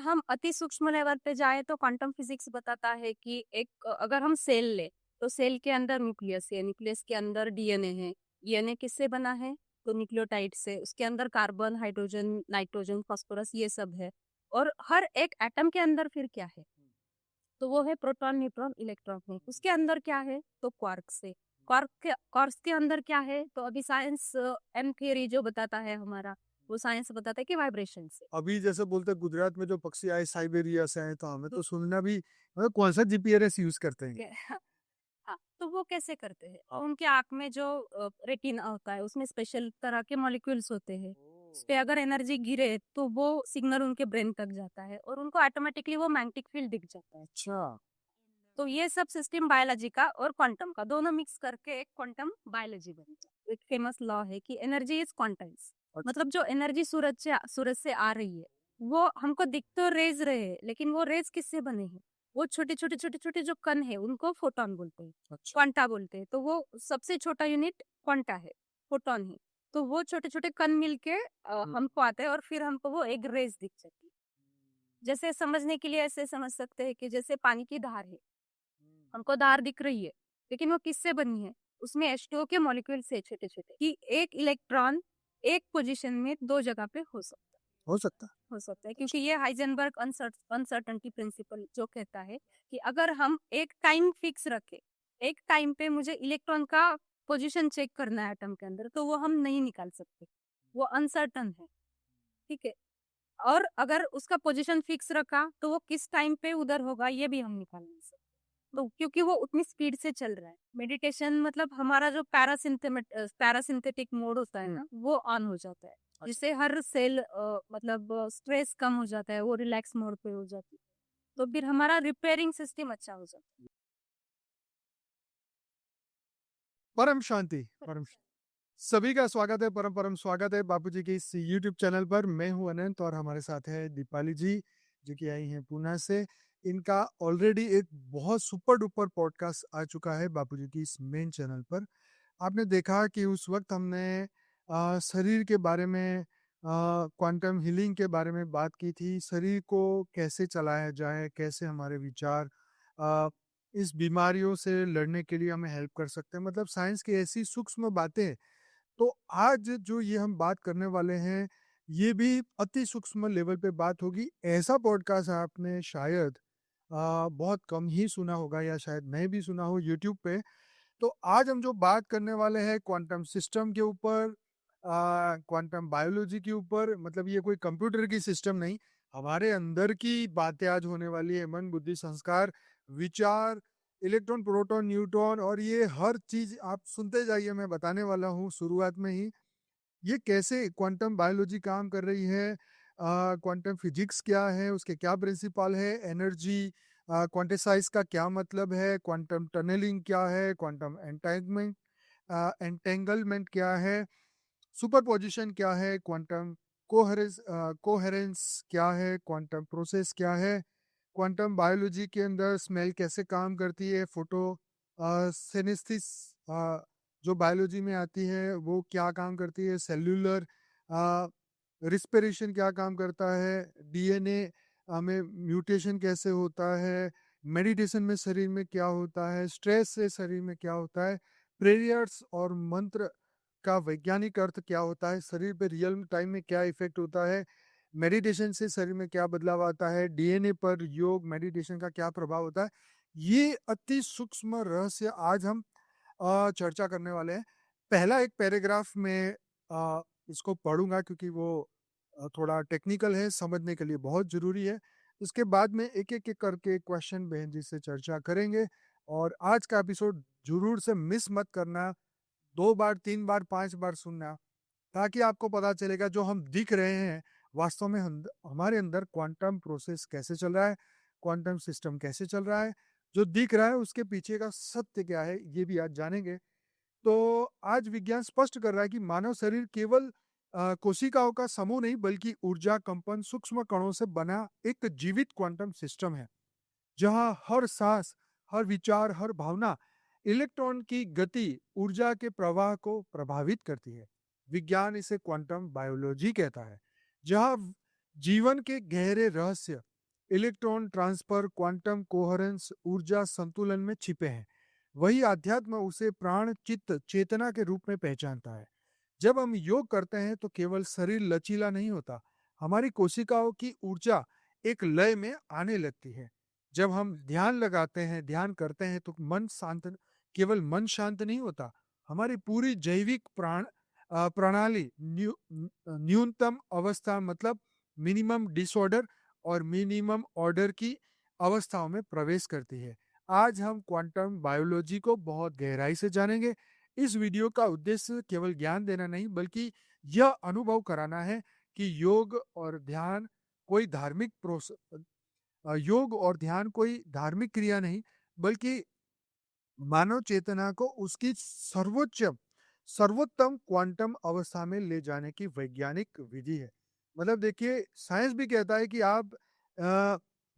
हम अति सूक्ष्म लेवल पे जाए तो क्वांटम फिजिक्स बताता है कि अगर हम सेल ले तो सेल के अंदर न्यूक्लियस है, न्यूक्लियस के अंदर डीएनए है। डीएनए किससे बना है? तो न्यूक्लियोटाइड से। उसके अंदर कार्बन, हाइड्रोजन, नाइट्रोजन, फास्फोरस ये सब है। और हर एक एटम के अंदर फिर क्या है? तो वो है प्रोटॉन, न्यूट्रॉन, इलेक्ट्रॉन है। उसके अंदर क्या है? तो क्वार्क्स है। क्वार्क्स के अंदर क्या है? तो अभी साइंस एम थियरी जो बताता है हमारा, वो साइंस बताता है कि वाइब्रेशन से। अभी जैसे बोलते हैं गुजरात में जो पक्षी आए साइबेरिया से आए, तो हमें तो सुनना भी मतलब कौन सा जीपीआरएस यूज करते हैं? हाँ, तो वो कैसे करते हैं? और उनके आँख में जो रेटिना होता है उसमें स्पेशल तरह के मॉलिक्यूल्स होते हैं। उस पे अगर एनर्जी गिरे तो वो सिग्नल उनके ब्रेन तक जाता है और उनको ऑटोमेटिकली वो मैग्नेटिक फील्ड दिख जाता है। अच्छा। तो ये सब सिस्टम बायोलॉजी का और क्वांटम का दोनों मिक्स करके एक क्वांटम बायोलॉजी बनता है। एक फेमस लॉ है कि एनर्जी इज क्वांटाइज। मतलब जो एनर्जी सूरज से आ रही है वो हमको दिख तो रेज रहे हैं, लेकिन वो रेज किससे बने हैं? वो छोटे छोटे जो कण है उनको फोटोन बोलते हैं, अच्छा। क्वांटा बोलते हैं। तो वो सबसे छोटा यूनिट क्वांटा है, फोटोन है। तो वो छोटे छोटे कण मिलके हमको आते हैं और फिर हमको वो एक रेज दिख जाती है। जैसे समझने के लिए ऐसे समझ सकते हैं कि जैसे पानी की धार है, हमको धार दिख रही है, लेकिन वो किससे बनी है? उसमें H2O के मॉलिक्यूल से छोटे छोटे कि एक इलेक्ट्रॉन एक पोजीशन में दो जगह पे हो सकता है। हो सकता है क्योंकि ये हाइजेनबर्ग अनसर्टेनिटी प्रिंसिपल जो कहता है कि अगर हम एक टाइम फिक्स रखें, एक टाइम पे मुझे इलेक्ट्रॉन का पोजीशन चेक करना है एटम के अंदर, तो वो हम नहीं निकाल सकते, वो अनसर्टन है। ठीक है। और अगर उसका पोजीशन फिक्स रखा तो वो किस टाइम पे उधर होगा ये भी हम निकाल नहीं सकते। तो क्योंकि वो उतनी स्पीड से चल रहा है। मेडिटेशन मतलब हमारा जो पैरासिम्पथेटिक मोड होता है ना, वो ऑन हो जाता है, जिससे हर सेल मतलब स्ट्रेस कम हो जाता है, वो रिलैक्स मोड पे हो जाती है। तो फिर हमारा रिपेयरिंग सिस्टम अच्छा हो जाता है। परम शांति। सभी का स्वागत है, परम परम स्वागत है बापूजी के इस यूट्यूब चैनल पर। मैं हूं अनंत और हमारे साथ है दीपाली जी, जो कि आई हैं पुणे से। इनका ऑलरेडी एक बहुत सुपर डुपर पॉडकास्ट आ चुका है बापूजी की इस मेन चैनल पर। आपने देखा कि उस वक्त हमने शरीर के बारे में, क्वांटम हीलिंग के बारे में बात की थी। शरीर को कैसे चलाया जाए, कैसे हमारे विचार अ, इस बीमारियों से लड़ने के लिए हमें हेल्प कर सकते हैं, मतलब साइंस की ऐसी सूक्ष्म बातें। तो आज जो ये हम बात करने वाले हैं, ये भी अति सूक्ष्म लेवल पे बात होगी। ऐसा पॉडकास्ट आपने शायद बहुत कम ही सुना होगा, या शायद मैं भी सुना हो यूट्यूब पे। तो आज हम जो बात करने वाले हैं क्वांटम सिस्टम के ऊपर, क्वांटम बायोलॉजी के ऊपर। मतलब ये कोई कंप्यूटर की सिस्टम नहीं, हमारे अंदर की बातें आज होने वाली है। मन, बुद्धि, संस्कार, विचार, इलेक्ट्रॉन, प्रोटॉन, न्यूट्रॉन, और ये हर चीज आप सुनते जाइए। मैं बताने वाला हूँ शुरुआत में ही ये कैसे क्वांटम बायोलॉजी काम कर रही है, क्वांटम फिजिक्स क्या है, उसके क्या प्रिंसिपल है, एनर्जी क्वांटिसाइज का क्या मतलब है, क्वांटम टनलिंग क्या है, क्वांटम एंटेंगलमेंट क्या है, सुपरपोजिशन क्या है, क्वांटम कोहेरेंस क्या है, क्वांटम प्रोसेस क्या है, क्वांटम बायोलॉजी के अंदर स्मेल कैसे काम करती है, फोटो सिनेस्थेसिस जो बायोलॉजी में आती है वो क्या काम करती है, सेल्यूलर रिस्पिरेशन क्या काम करता है, डीएनए में म्यूटेशन कैसे होता है, मेडिटेशन में शरीर में क्या होता है, स्ट्रेस से शरीर में क्या होता है, प्रेयर्स और मंत्र का वैज्ञानिक अर्थ क्या होता है, शरीर पे रियल टाइम में क्या इफेक्ट होता है, मेडिटेशन से शरीर में क्या बदलाव आता है, डीएनए पर योग मेडिटेशन का क्या प्रभाव होता है। ये अति सूक्ष्म रहस्य आज हम चर्चा करने वाले हैं। पहला एक पैराग्राफ में इसको पढ़ूंगा क्योंकि वो थोड़ा टेक्निकल है, समझने के लिए बहुत जरूरी है। उसके बाद में एक एक करके क्वेश्चन बहन जी से चर्चा करेंगे। और आज का एपिसोड जरूर से मिस मत करना, 2 बार 3 बार 5 बार सुनना, ताकि आपको पता चलेगा जो हम दिख रहे हैं वास्तव में हमारे अंदर क्वांटम प्रोसेस कैसे चल रहा है, क्वांटम सिस्टम कैसे चल रहा है, जो दिख रहा है उसके पीछे का सत्य क्या है, ये भी आज जानेंगे। तो आज विज्ञान स्पष्ट कर रहा है कि मानव शरीर केवल कोशिकाओं का समूह नहीं, बल्कि ऊर्जा, कंपन, सूक्ष्म कणों से बना एक जीवित क्वांटम सिस्टम है, जहां हर सांस, हर विचार, हर भावना इलेक्ट्रॉन की गति, ऊर्जा के प्रवाह को प्रभावित करती है। विज्ञान इसे क्वांटम बायोलॉजी कहता है, जहां जीवन के गहरे रहस्य इलेक्ट्रॉन ट्रांसफर, क्वांटम कोहेरेंस, ऊर्जा संतुलन में छिपे हैं। वही आध्यात्म उसे प्राण, चित्त, चेतना के रूप में पहचानता है। जब हम योग करते हैं तो केवल शरीर लचीला नहीं होता, हमारी कोशिकाओं की ऊर्जा एक लय में आने लगती है। जब हम ध्यान लगाते हैं, ध्यान करते हैं तो केवल मन शांत नहीं होता, हमारी पूरी जैविक प्रणाली न्यूनतम अवस्था मतलब मिनिमम डिसऑर्डर और मिनिमम ऑर्डर की अवस्थाओं में प्रवेश करती है। आज हम क्वांटम बायोलॉजी को बहुत गहराई से जानेंगे। इस वीडियो का उद्देश्य केवल ज्ञान देना नहीं बल्कि यह अनुभव कराना है कि योग और ध्यान कोई धार्मिक क्रिया नहीं बल्कि मानव चेतना को उसकी सर्वोत्तम क्वांटम अवस्था में ले जाने की वैज्ञानिक विधि है। मतलब देखिए, साइंस भी कहता है कि आप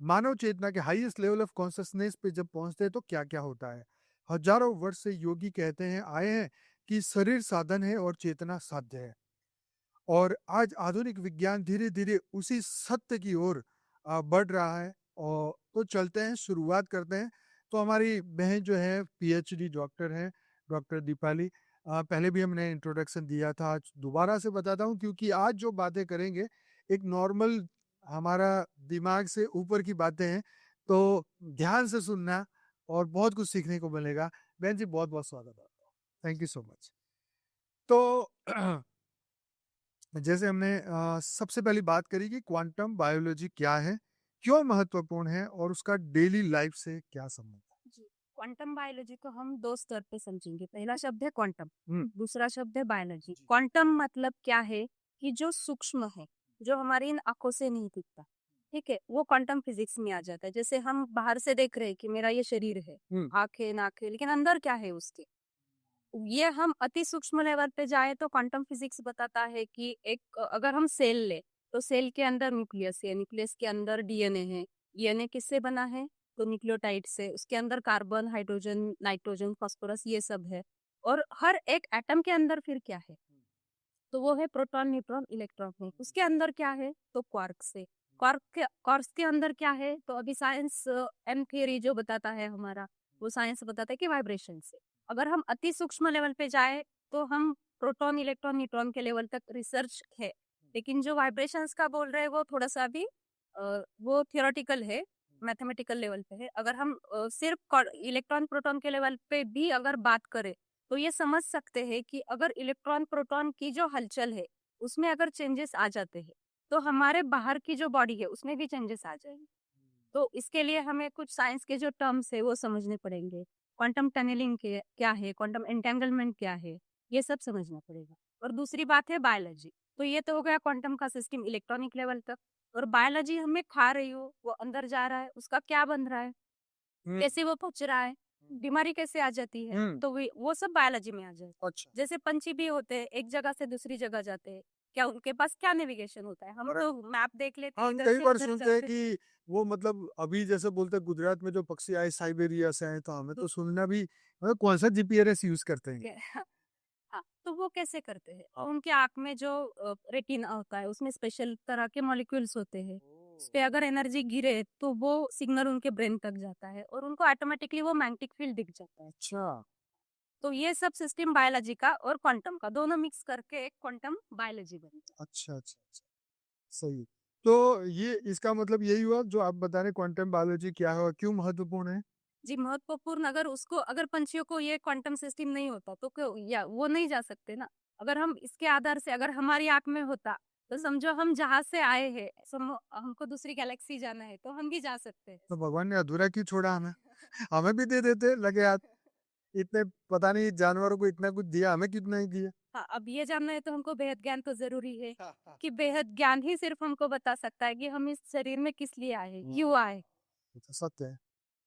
मानव चेतना के हाईएस्ट लेवल ऑफ कॉन्शियसनेस पे जब पहुंचते हैं तो क्या क्या होता है। हजारों वर्ष से योगी कहते हैं आए हैं कि शरीर साधन है और चेतना साध्य है। और आज आधुनिक विज्ञान धीरे धीरे उसी सत्य की ओर बढ़ रहा है। और तो चलते हैं, शुरुआत करते हैं। तो हमारी बहन जो है पीएचडी डॉक्टर है, डॉक्टर दीपाली। पहले भी हमने इंट्रोडक्शन दिया था, आज दोबारा से बताता हूँ क्योंकि आज जो बातें करेंगे एक नॉर्मल हमारा दिमाग से ऊपर की बातें हैं, तो ध्यान से सुनना और बहुत कुछ सीखने को मिलेगा। बहन जी बहुत बहुत स्वागत है, थैंक यू सो मच। तो जैसे हमने सबसे पहली बात करी कि क्वांटम बायोलॉजी क्या है, क्यों महत्वपूर्ण है और उसका डेली लाइफ से क्या संबंध है। जी, क्वांटम बायोलॉजी को हम दो स्तर पे समझेंगे। पहला शब्द है क्वांटम, हम्म, दूसरा शब्द है बायोलॉजी। जी। क्वांटम मतलब क्या है कि जो सूक्ष्म है, जो हमारी इन आंखों से नहीं दिखता, ठीक है, वो क्वांटम फिजिक्स में आ जाता है। जैसे हम बाहर से देख रहे हैं कि मेरा ये शरीर है, हम्म, आंखें नाक है, लेकिन अंदर क्या है उसके, ये हम अति सूक्ष्म लेवल पे जाए तो क्वांटम फिजिक्स बताता है कि एक अगर हम सेल ले तो सेल के अंदर न्यूक्लियस है, न्यूक्लियस के अंदर डीएनए है। डीएनए किससे बना है? तो न्यूक्लियोटाइड से। उसके अंदर कार्बन, हाइड्रोजन, नाइट्रोजन, फास्फोरस, ये सब है। और हर एक एटम के अंदर फिर क्या है? तो वो है प्रोटॉन, न्यूट्रॉन, इलेक्ट्रॉन है। उसके अंदर क्या है? तो क्वार्क्स है। क्वार्क्स के अंदर क्या है? तो अभी साइंस एम थियरी जो बताता है हमारा, वो साइंस बताता है कि वाइब्रेशन से। अगर हम अति सूक्ष्म लेवल पे जाए तो हम प्रोटॉन, इलेक्ट्रॉन, न्यूट्रॉन के लेवल तक रिसर्च है। लेकिन जो वाइब्रेशंस का बोल रहे हैं वो थोड़ा सा अभी वो थियोरेटिकल है, मैथमेटिकल लेवल पे है। अगर हम सिर्फ इलेक्ट्रॉन, प्रोटॉन के लेवल पे भी अगर बात करें तो ये समझ सकते हैं कि अगर इलेक्ट्रॉन प्रोटॉन की जो हलचल है उसमें अगर चेंजेस आ जाते हैं तो हमारे बाहर की जो बॉडी है उसमें भी चेंजेस आ जाएंगे। तो इसके लिए हमें कुछ साइंस के जो टर्म्स है वो समझने पड़ेंगे। क्वांटम टनलिंग क्या है, क्वांटम एंटेंगलमेंट क्या है, ये सब समझना पड़ेगा। और दूसरी बात है बायोलॉजी। तो ये तो हो गया क्वांटम का सिस्टम इलेक्ट्रॉनिक लेवल तक। और बायोलॉजी हमें खा रही हो, वो अंदर जा रहा है, उसका क्या बन रहा है, हम्म, कैसे वो पहुंच रहा है, बीमारी कैसे आ जाती है, हम्म, तो वो सब बायोलॉजी में आ जाए। अच्छा। जैसे पंछी भी होते हैं, एक जगह से दूसरी जगह जाते हैं, क्या उनके पास क्या नेविगेशन होता है? हम और तो मैप देख लेते हाँ, हैं, हम इधर कई से बार उधर सुनते हैं चलते। कि वो मतलब अभी जैसे बोलते हैं गुजरात में जो पक्षी आए साइबेरिया से आए, तो हमें तो तो सुनना भी मतलब कौन सा जीपीआरएस यूज करते हैं। हाँ, तो वो कैसे करते हैं? हाँ। उनके आँख में जो रेटिना होता है उसमें स्पेशल तरह के मॉलिक्यूल्स होते हैं। उस पे अगर एनर्जी गिरे तो वो सिग्नल उनके ब्रेन तक जाता है और उनको ऑटोमेटिकली वो मैग्नेटिक फील्ड दिख जाता है। अच्छा, तो ये सब सिस्टम बायोलॉजी का और क्वांटम का दोनों मिक्स करके एक क्वांटम बायोलॉजी बनता है। अच्छा, अच्छा, अच्छा, सही। तो ये इसका मतलब यही हुआ जो आप बता रहे क्वांटम बायोलॉजी क्या है और क्यों महत्वपूर्ण है। जी, महत्वपूर्ण, अगर पंछियों को ये क्वांटम सिस्टम नहीं होता तो क्यों या वो नहीं जा सकते ना। अगर हम इसके आधार से अगर हमारी आंख में होता तो समझो हम जहाज से आए हैं, हमको दूसरी गैलेक्सी जाना है तो हम भी जा सकते हैं। तो भगवान ने अधूरा क्यों छोड़ा हमें, हमें भी दे देते लगे हाथ। इतने पता नहीं जानवरों को इतना कुछ दिया, हमें कितना ही दिया। हाँ, अब ये जानना है तो हमको बेहद ज्ञान तो जरूरी है। हाँ, हाँ। कि बेहद ज्ञान ही सिर्फ हमको बता सकता है कि हम इस शरीर में किस लिए आए हैं, क्यों आए। ये तो सत्य है,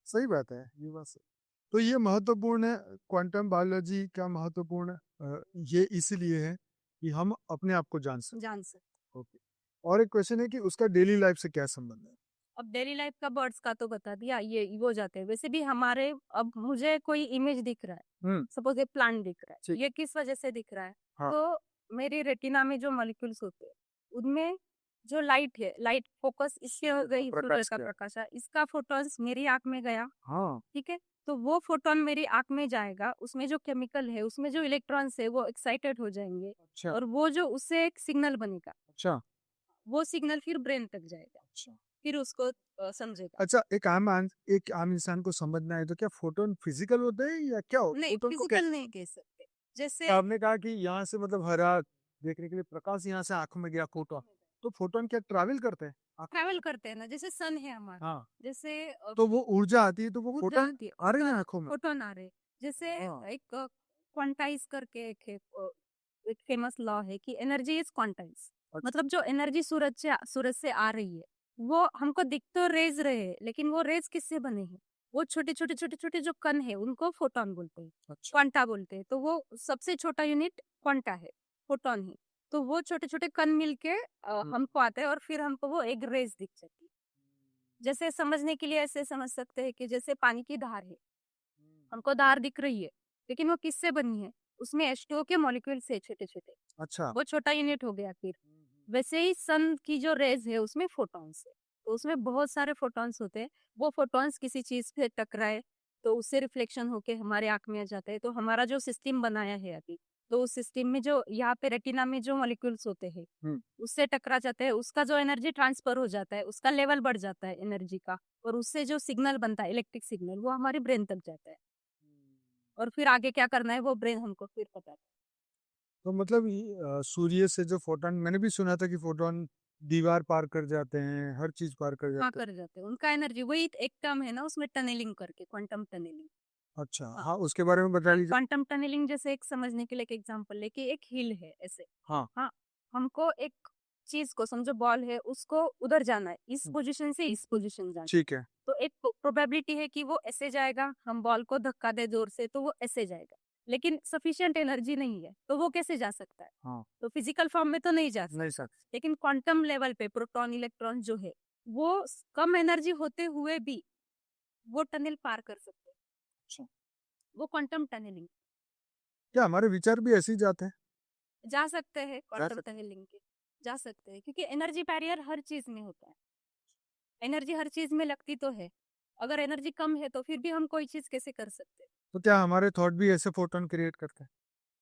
सही बात है, ये बात सही। तो ये महत्वपूर्ण है, क्वांटम बायोलॉजी का महत्वपूर्ण ये इसलिए है कि हम अपने आप को जान सकें। जान सकते। ओके। और एक क्वेश्चन है कि उसका डेली लाइफ से क्या संबंध है। अब डेली लाइफ का बर्ड्स का तो बता दिया, ये वो जाते हैं वैसे भी हमारे। अब मुझे कोई इमेज दिख रहा है, हम्म, सपोज ये प्लांट दिख रहा है, ठीक। ये किस वजह से दिख रहा है? हाँ। तो मेरी रेटिना में जो मॉलिक्यूल्स होते हैं उनमें जो लाइट है, लाइट फोकस इससे हो गई, सूर्य प्रकाश का का। प्रकाश है, इसका फोटोन्स मेरी आंख में गया, हाँ, ठीक है। तो वो फोटोन मेरी आंख में जाएगा, उसमें जो केमिकल है, उसमें जो इलेक्ट्रॉन्स है, वो एक्साइटेड हो जाएंगे, अच्छा, और वो जो उससे एक सिग्नल बनेगा, अच्छा, वो सिग्नल फिर ब्रेन तक जाएगा, अच्छा। फिर उसको समझेगा। अच्छा, एक आम इंसान को समझना है तो क्या फोटोन फिजिकल होते हैं या क्या हो नहीं, फोटोन को फिजिकल नहीं कह सकते। जैसे आपने कहा कि यहाँ से मतलब हरा देखने के लिए प्रकाश यहाँ से आंखों में गया फोटोन, तो फोटोन क्या ट्रैवल करते हैं ट्रैवल करते हैं ना, जैसे सन है हमारा, हाँ, जैसे तो वो ऊर्जा आती है तो वो ऊर्जा फोटोन आती है, आ रहे हैं आंखों में। फोटोन आ रहे, जैसे हाँ, एक क्वांटाइज करके एक है, एक फेमस लॉ है कि एनर्जी इज क्वांटाइज। अच्छा, मतलब जो एनर्जी सूरज से आ रही है, वो हमको दिख तो रेज रहे हैं, लेकिन वो रेज किससे बने हैं? वो छोटे छोटे छोटे छोटे जो कण है, उनको फोटोन बोलते हैं, अच्छा, क्वांटा बोलते हैं। तो वो सबसे छोटा यूनिट क्वांटा है, फोटोन ही। तो वो छोटे छोटे कण मिलके हम्म, हमको आते हैं, और फिर हमको वो एक रेज दिख जाती है। जैसे समझने के लिए ऐसे समझ सकते हैं कि जैसे पानी की धार है, हमको धार दिख रही है, लेकिन वो किससे बनी है? उसमें H2O के मॉलिक्यूल्स है छोटे छोटे, अच्छा, वो छोटा यूनिट हो गया। फिर वैसे ही सन की जो रेज है, उसमें फोटॉन्स है, तो उसमें बहुत सारे फोटॉन्स होते हैं। वो फोटॉन्स किसी चीज से टकराए, तो उससे रिफ्लेक्शन होके हमारे आंख में आ जाता है। तो हमारा जो सिस्टम बनाया है अभी, तो उस सिस्टम में जो यहाँ पे रेटिना में जो मॉलिक्यूल्स होते हैं, हम्म, उससे टकरा जाते हैं, उसका जो एनर्जी ट्रांसफर हो जाता है, उसका लेवल बढ़ जाता है एनर्जी का, और उससे जो सिग्नल बनता है, इलेक्ट्रिक सिग्नल, वो हमारे ब्रेन तक जाता है। और फिर आगे क्या करना है, वो ब्रेन हमको फिर पता है। तो मतलब सूर्य से जो फोटोन मैंने भी सुना था कि फोटोन दीवार पार कर जाते हैं, हर चीज पार कर हाँ, जाते कर जाते हैं, उनका एनर्जी वही एक टर्म है ना उसमें, टनलिंग करके, क्वांटम टनलिंग। हैं। अच्छा, हाँ, हाँ, उसके बारे में बता दीजिए। क्वांटम टनलिंग जैसे एक समझने के लिए एक एग्जांपल है कि एक हिल है ऐसे। हाँ, हाँ, हमको एक चीज को, समझो बॉल है, उसको उधर जाना है, इस हम्म, पोजीशन से इस पोजीशन जाना है। ठीक है। तो एक प्रोबेबिलिटी है कि वो ऐसे जाएगा, हम बॉल को धक्का दे जोर से तो वो ऐसे जाएगा, लेकिन सफिशिएंट एनर्जी नहीं है, तो वो कैसे जा सकता है? हाँ, तो फिजिकल फॉर्म में तो नहीं जा सकता। नहीं सर। लेकिन क्वांटम लेवल पे प्रोटॉन इलेक्ट्रॉन जो है, वो कम एनर्जी होते हुए भी वो टनल पार कर सकते हैं। अच्छा, वो क्वांटम टनलिंग क्या हमारे विचार भी ऐसे ही जाते हैं? जा सकते हैं, जा क्वांटम सकते टनलिंग के जा सकते हैं, क्योंकि एनर्जी बैरियर हर चीज में होता है। एनर्जी हर चीज में लगती तो है, अगर एनर्जी कम है तो फिर भी हम कोई चीज कैसे कर सकते हैं? तो क्या हमारे थॉट भी ऐसे फोटोन क्रिएट करते हैं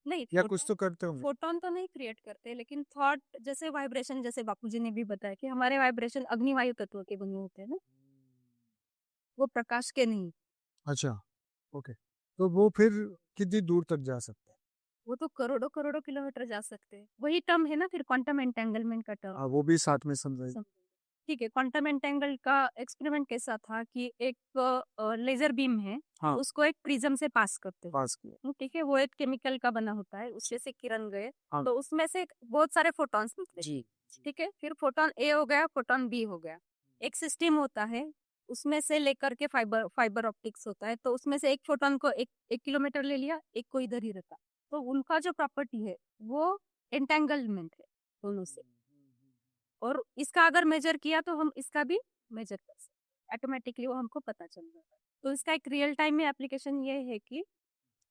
नहीं, या कुछ फोटोन तो करते होंगे? फोटोन तो नहीं क्रिएट करते, लेकिन थॉट जैसे वाइब्रेशन, जैसे बापूजी ने भी बताया कि हमारे वाइब्रेशन अग्निवायु तत्व के बने होते हैं ना, वो प्रकाश के नहीं। अच्छा, ओके। तो वो फिर कितनी दूर तक जा सकते हैं? वो तो करोड़ों करोड़ों किलोमीटर जा सकते हैं। वही टर्म है ना फिर, क्वांटम एंटेंगलमेंट का टर्म। हाँ, वो भी साथ में समझाइए। ठीक है, क्वांटम एंटेंगल का एक्सपेरिमेंट कैसा था कि एक लेजर बीम है, हाँ, उसको एक प्रिज्म से पास करते हो। पास किया। ठीक है, वो एक केमिकल का बना होता है, उससे से किरण गए, हाँ, तो उसमें से बहुत सारे फोटॉन्स निकले। जी, ठीक है, फिर फोटॉन ए हो गया, फोटॉन बी हो गया। एक सिस्टम होता है, उसमें से लेकर के फाइबर फाइबर ऑप्टिक्स होता है, तो उसमें से एक फोटॉन को एक 1 किलोमीटर ले लिया, एक को इधर ही रखा। तो उनका जो प्रॉपर्टी है, वो एंटेंगलमेंट है दोनों से। और इसका अगर मेजर किया तो हम इसका भी मेजर कर सकते, ऑटोमेटिकली वो हमको पता चल जाता है। तो इसका एक रियल टाइम में एप्लीकेशन ये है कि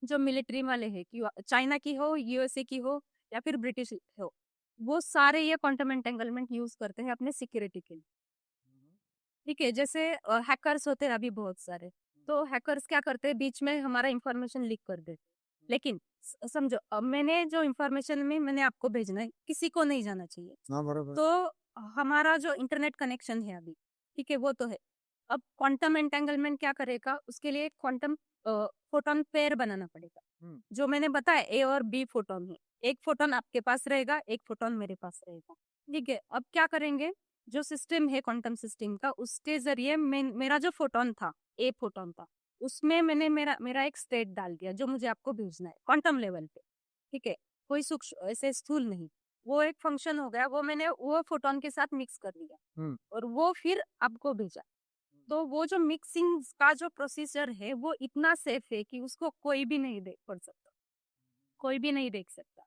जो मिलिट्री वाले है, कि चाइना की हो, यूएसए की हो, या फिर ब्रिटिश हो, वो सारे ये क्वांटम एंटेंगलमेंट यूज करते हैं अपने सिक्योरिटी के लिए। ठीक है, जैसे हैकर्स होते हैं अभी बहुत सारे, तो हैकर्स क्या करते हैं, बीच में हमारा इंफॉर्मेशन लीक कर देते हैं। लेकिन समझो, अब मैंने जो इंफॉर्मेशन में मैंने आपको भेजना है, किसी को नहीं जाना चाहिए। हाँ, बराबर। तो हमारा जो इंटरनेट कनेक्शन है अभी, ठीक है, वो तो है। अब क्वांटम एंटेंगलमेंट क्या करेगा, उसके लिए क्वांटम फोटोन पेयर बनाना पड़ेगा। हम्म, जो मैंने बताया, ए और बी फोटोन है, एक फोटोन आपके पास रहेगा, एक फोटोन मेरे पास रहेगा। ठीक है, अब क्या करेंगे, जो सिस्टम है क्वांटम सिस्टम का, उसके जरिए मेरा जो फोटोन था, ए फोटोन था, उसमें मैंने मेरा मेरा एक स्टेट डाल दिया जो मुझे आपको भेजना है क्वांटम लेवल पे। ठीक है, कोई सूक्ष्म ऐसे स्थूल नहीं, वो एक फंक्शन हो गया, वो मैंने वो फोटोन के साथ मिक्स कर लिया, हम्म, और वो फिर आपको भेजा। तो वो जो मिक्सिंग का जो प्रोसीजर है, वो इतना सेफ है कि उसको कोई भी नहीं देख पढ़ सकता, कोई भी नहीं देख सकता।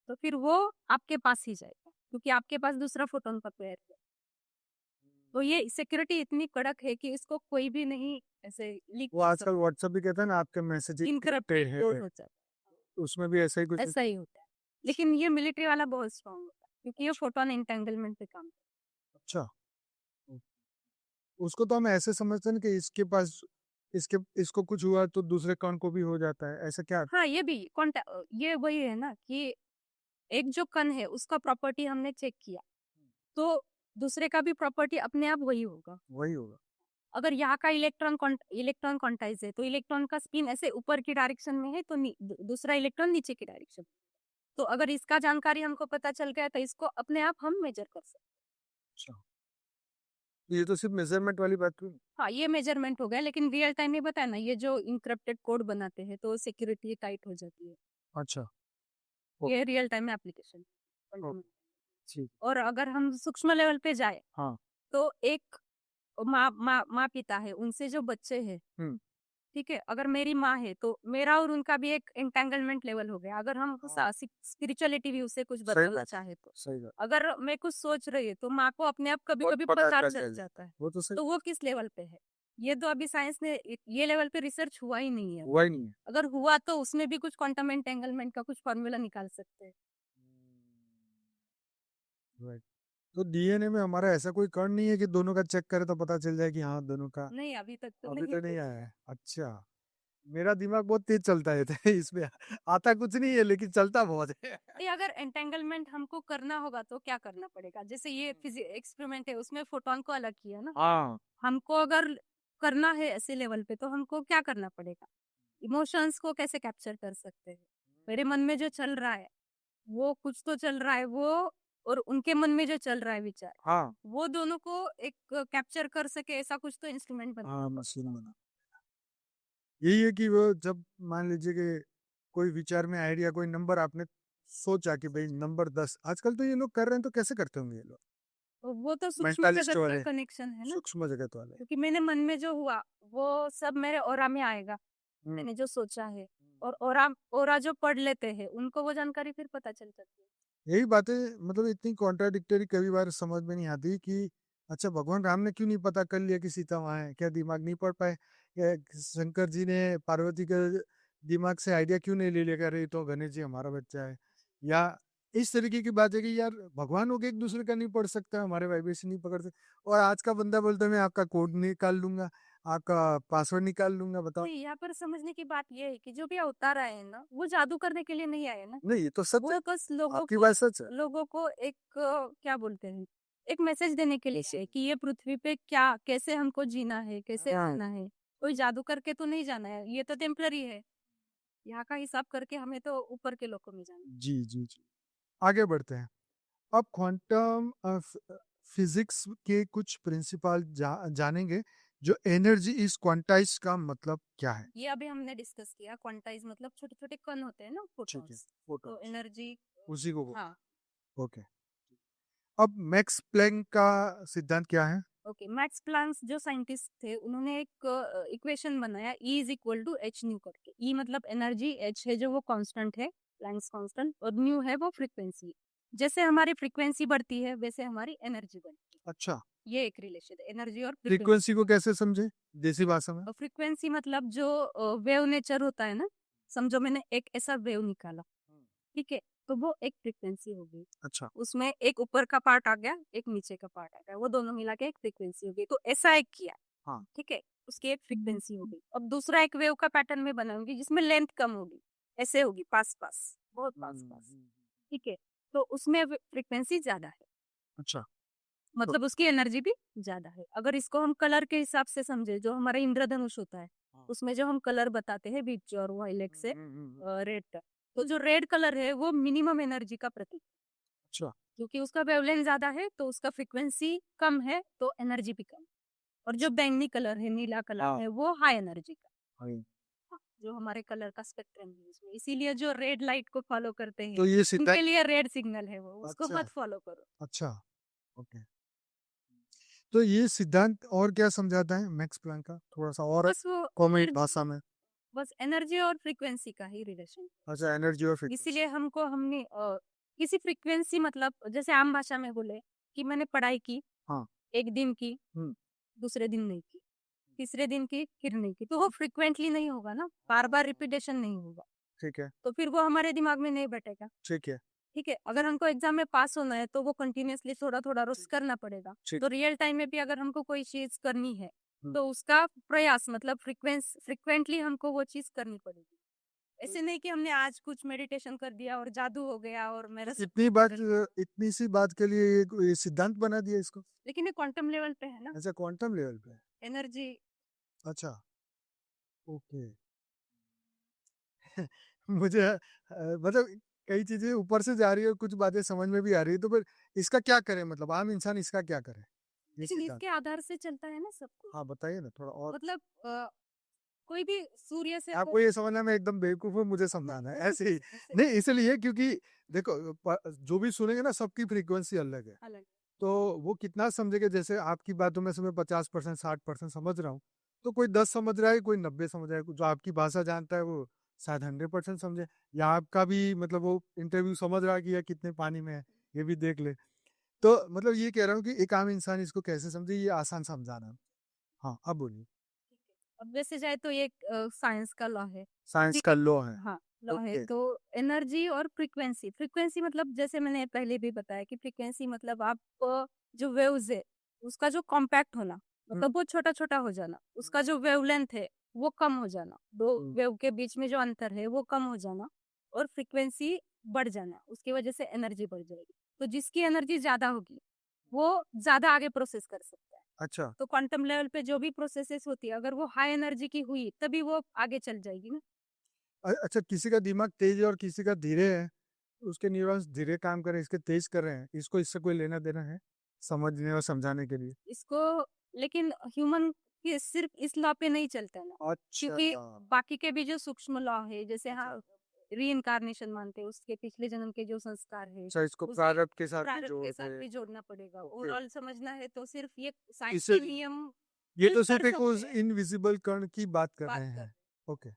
तो फिर वो आपके पास ही जाएगा, क्योंकि आपके पास दूसरा फोटोन का पेयर है। तो ये सिक्योरिटी इतनी कड़क है कि इसको कोई भी नहीं ऐसे लीक वो कर आजकल सकता, व्हाट्सएप भी कहते हैं ना आपके मैसेज इनकरप्ट है, हो जाता है। उसमें भी ऐसा ही कुछ है? ऐसा ही होता है, लेकिन ये मिलिट्री वाला बहुत स्ट्रांग होता है, क्योंकि ये फोटोन एंटेंगलमेंट पे काम करता है। अच्छा, उसको तो हम ऐसे समझते हैं ना कि इसके पास इसको कुछ हुआ तो दूसरे कण को भी हो जाता है, ऐसा क्या? हाँ, ये वही है ना कि एक जो कण है उसका प्रॉपर्टी हमने चेक किया, तो दूसरे का भी प्रॉपर्टी अपने आप वही होगा। वही होगा। अगर यहाँ का इलेक्ट्रॉन क्वांटाइज है तो इलेक्ट्रॉन का स्पिन ऐसे ऊपर की डायरेक्शन में है तो दूसरा इलेक्ट्रॉन नीचे की डायरेक्शन। तो अगर इसका जानकारी हमको पता चल गया तो इसको अपने आप हम मेजर कर सकते हैं। अच्छा, तो ये तो सिर्फ मेजरमेंट वाली बात हुई। हाँ, ये मेजरमेंट हो गया, लेकिन रियल टाइम में बताया ना, ये जो इंक्रिप्टेड कोड बनाते हैं तो सिक्योरिटी टाइट हो जाती है। अच्छा, ओ, ये रियल टाइम में एप्लीकेशन। ओ, ठीक। और अगर हम सूक्ष्म लेवल पे जाए हाँ। तो एक माँ पिता है, उनसे जो बच्चे हैं, हम्म। ठीक है, अगर मेरी माँ है तो मेरा और उनका भी एक एंटेंगलमेंट लेवल हो गया। अगर हम हाँ। स्पिरिचुअलिटी व्यू से कुछ सही बताना बात, चाहे तो सही बात। अगर मैं कुछ सोच रही है तो माँ को अपने आप कभी बहुत कभी पता पता चल चल जाएगा। जाता है। वो तो सही। तो वो किस लेवल पे है, ये तो अभी साइंस ने ये लेवल पे रिसर्च हुआ ही नहीं है। हुआ ही नहीं है। अगर हुआ तो उसमें भी कुछ क्वांटम एंटेंगलमेंट का कुछ फॉर्मूला निकाल सकते हैं। राइट। तो डीएनए में हमारा ऐसा कोई कण नहीं है कि दोनों का चेक करे तो पता चल जाए कि हाँ दोनों का। नहीं, अभी तक तो अभी नहीं। तो नहीं आया है। अच्छा, मेरा दिमाग बहुत तेज चलता है तो इसमें आता कुछ नहीं है लेकिन चलता बहुत है। ये अगर एंटेंगलमेंट हमको करना होगा तो क्या करना पड़ेगा? जैसे ये एक्सपेरिमेंट है, उसमें फोटोन को अलग किया ना। हाँ। हमको अगर करना है ऐसे लेवल पे तो हमको क्या करना पड़ेगा? इमोशंस को कैसे कैप्चर कर सकते हैं? मेरे मन में जो चल रहा है वो कुछ तो चल रहा है, वो और उनके मन में जो चल रहा है विचार, हाँ। वो दोनों को एक कैप्चर कर सके ऐसा कुछ तो इंस्ट्रूमेंट बना। हाँ, मशीन बना। यही है कि वो जब मान लीजिए कि कोई विचार में आइडिया कोई नंबर आपने सोचा कि भाई नंबर 10 आजकल तो ये लोग कर रहे हैं तो कैसे करते होंगे ये लोग? वो तो सूक्ष्म मेंटालिस्ट जगत का वाले, कनेक्शन है ना, सूक्ष्म जगत वाले। क्योंकि मैंने मन में जो हुआ वो सब मेरे ऑरा में आएगा। हम्म। मैंने जो सोचा है और ऑरा ऑरा जो पढ़ लेते हैं उनको वो जानकारी फिर पता चल सकती है। यही बातें मतलब इतनी कॉन्ट्राडिक्टरी कई बार समझ में नहीं आती कि अच्छा भगवान राम ने क्यों नहीं पता कर लिया कि सीता वहां है, क्या दिमाग नहीं पढ़ पाए? या शंकर जी ने पार्वती के दिमाग से आइडिया क्यों नहीं ले लिया कि अरे ये तो गणेश जी हमारा बच्चा है? या इस तरीके की बात है कि यार भगवान हो के एक दूसरे का नहीं पढ़ सकता, हमारे वाइब्रेशन नहीं पकड़ सकते, और आज का बंदा बोलता है मैं आपका कोड निकाल लूंगा, आपका पासवर्ड निकाल लूंगा, बताओ। नहीं, यहाँ पर समझने की बात ये है कि जो भी अवतार आए हैं ना, वो जादू करने के लिए नहीं आए ना। नहीं ये तो सच है, वो बस आपकी बात सच है। लोगों को एक क्या बोलते हैं, एक मैसेज देने के लिए है कि ये पृथ्वी पे क्या कैसे हमको जीना है, कैसे हाँ। रहना है। कोई जादू करके तो नहीं जाना है, ये तो टेम्पररी है। यहाँ का हिसाब करके हमें तो ऊपर के लोगों में जाना है। जी जी जी। आगे बढ़ते हैं। अब क्वांटम फिजिक्स के कुछ प्रिंसिपल जानेंगे। जो एनर्जी इज क्वांटाइज का मतलब क्या है? ये अभी हमने डिस्कस किया, क्वांटाइज मतलब छोटे छोटे कण होते हैं ना, ठीक है, फोटॉन्स। तो फोटॉन्स एनर्जी। उसी को। हाँ। ओके। अब मैक्स प्लैंक का सिद्धांत क्या है? ओके, मैक्स प्लांक जो साइंटिस्ट थे उन्होंने एक इक्वेशन बनाया, E is equal to H nu करके। E मतलब एनर्जी, एच है जो वो कांस्टेंट है, प्लैंक्स कांस्टेंट, और न्यू है वो फ्रीक्वेंसी। जैसे हमारी फ्रीक्वेंसी बढ़ती है वैसे हमारी एनर्जी बढ़ती है। अच्छा, ये एक रिलेशन है एनर्जी और फ्रीक्वेंसी। फ्रीक्वेंसी को कैसे समझे देसी भाषा में? और फ्रीक्वेंसी मतलब जो वेव नेचर होता है ना, समझो मैंने एक ऐसा वेव निकाला, ठीक है, तो वो एक फ्रीक्वेंसी होगी। अच्छा। उसमें एक ऊपर का पार्ट आ गया, एक नीचे का पार्ट आ गया, वो दोनों मिला के एक फ्रीक्वेंसी हो गई। तो ऐसा एक किया, हाँ। ठीक है, उसकी एक फ्रीक्वेंसी हो गई। अब दूसरा एक वेव का पैटर्न में बनाऊंगी जिसमें लेंथ कम होगी, ऐसे होगी, पास पास, बहुत पास पास, ठीक है, तो उसमें फ्रीक्वेंसी ज्यादा है, अच्छा। तो मतलब उसकी एनर्जी भी ज्यादा है। अगर इसको हम कलर के हिसाब से समझे, जो हमारा इंद्रधनुष होता है हाँ। उसमें जो हम कलर बताते हैं बीच और वायलेट से हम्म। रेड का, तो जो रेड कलर है वो मिनिमम एनर्जी का प्रतीक, अच्छा। क्योंकि उसका वेवलेंथ ज्यादा है तो उसका फ्रीक्वेंसी कम है तो एनर्जी भी कम। और जो बैंगनी कलर है, नीला कलर हाँ। है, वो हाई एनर्जी का। हाँ। हाँ, जो हमारे कलर का स्पेक्ट्रम है उसमें, इसीलिए जो रेड लाइट को फॉलो करते हैं तो ये सिद्धांत। उनके लिए रेड सिग्नल है, वो उसको अच्छा। मत फॉलो करो। अच्छा। ओके। तो ये सिद्धांत और क्या समझाता है मैक्स प्लैंक का, थोड़ा सा और बस वो कॉमन एनर्जी, भाषा में? बस एनर्जी और फ्रीक्वेंसी का ही रिलेशन। अच्छा, एनर्जी और फ्रीक्वेंसी। इसीलिए हमने किसी फ्रीक्वेंसी, मतलब जैसे आम भाषा में बोले कि मैंने पढ़ाई की, हाँ। एक दिन की, हम्म। दूसरे दिन नहीं की, तीसरे दिन की, फिर नहीं की, तो वो फ्रिक्वेंटली नहीं होगा ना, बार बार रिपीटेशन नहीं होगा, ठीक है। तो फिर वो हमारे दिमाग में नहीं बैठेगा। ठीक है। ठीक है, अगर हमको एग्जाम में पास होना है तो वो कंटिन्यूअसली थोड़ा थोड़ा रोज करना पड़ेगा। ठीक। तो रियल टाइम में भी अगर हमको कोई चीज करनी है हम्म। तो उसका प्रयास मतलब फ्रिक्वेंटली हमको वो चीज करनी पड़ेगी। ऐसे नहीं कि हमने आज कुछ मेडिटेशन कर दिया और जादू हो गया और मेरा इतनी सी बात के लिए ये सिद्धांत बना दिया इसको। लेकिन ये क्वांटम लेवल पे है ना, अच्छा, क्वांटम लेवल पे। एनर्जी। अच्छा, ओके। मुझे मतलब कई चीजें ऊपर से जा रही है, कुछ बातें समझ में भी आ रही है, तो फिर इसका क्या करें, मतलब आम इंसान इसका क्या करे, ये लेकिन सिद्धांत। इसके आधार से चलता है ना सब कुछ। हाँ, बताइए ना थोड़ा और। मतलब कोई भी सूर्य से आपको ये समझना मैं एकदम बेवकूफ हूँ, मुझे समझाना है ऐसे ही। ऐसे नहीं, इसलिए क्योंकि देखो, जो भी सुनेंगे ना सबकी फ्रीक्वेंसी अलग है। अलग। तो वो कितना समझेगा, जैसे आपकी बातों में से मैं 50% 60% समझ रहा हूँ, तो कोई 10 समझ रहा है, कोई 90 समझ रहा है, जो आपकी भाषा जानता है वो शायद 100% समझे, या आपका भी मतलब वो इंटरव्यू समझ रहा है कि यह कितने पानी में है, ये भी देख ले। तो मतलब ये कह रहा हूँ कि एक आम इंसान इसको कैसे समझे, ये आसान समझाना। हाँ, अब बोलिए। अब वैसे जाए तो ये साइंस का लॉ है। साइंस ठीक का है। लॉ है। हाँ, लॉ है। ओके। तो एनर्जी और फ्रीक्वेंसी, फ्रीक्वेंसी मतलब जैसे मैंने पहले भी बताया कि फ्रीक्वेंसी मतलब आप जो वेव्स है उसका जो कॉम्पैक्ट होना, मतलब वो छोटा छोटा हो जाना, उसका जो वेवलेंथ है वो कम हो जाना, दो वेव के बीच में जो अंतर है वो कम हो जाना, और फ्रीक्वेंसी बढ़ जाना, उसकी वजह से एनर्जी बढ़ जाएगी। तो जिसकी एनर्जी ज्यादा होगी वो ज्यादा आगे प्रोसेस कर सकता है। अच्छा। तो क्वांटम लेवल पे जो भी प्रोसेसेस होती है अगर वो हाई एनर्जी की हुई तभी वो आगे चल जाएगी ना। अच्छा, किसी का दिमाग तेज है और किसी का धीरे है, उसके न्यूरॉन्स धीरे काम कर रहे हैं, इसके तेज कर रहे हैं, इसको इससे कोई लेना देना है समझने और समझाने के लिए। इसको लेकिन ह्यूमन के सिर्फ इस लॉ पे नहीं चलता है ना, अच्छा। क्योंकि बाकी के भी जो सूक्ष्म लॉ है जैसे अच्छा। हाँ री इनकारनेशन मानते हैं, उसके पिछले जन्म के जो संस्कार है अच्छा, इसको उसके प्रारब्ध के साथ भी प्रारब्ध के जोड़ते साथ हैं। भी जोड़ना पड़ेगा। ओके। ओवरऑल समझना है तो सिर्फ ये साइंस इसे के नियम ये हेल्प तो कर सिर्फ एक सकते उस हैं। इनविजिबल कण की बात कर बात रहे कर हैं। ओके,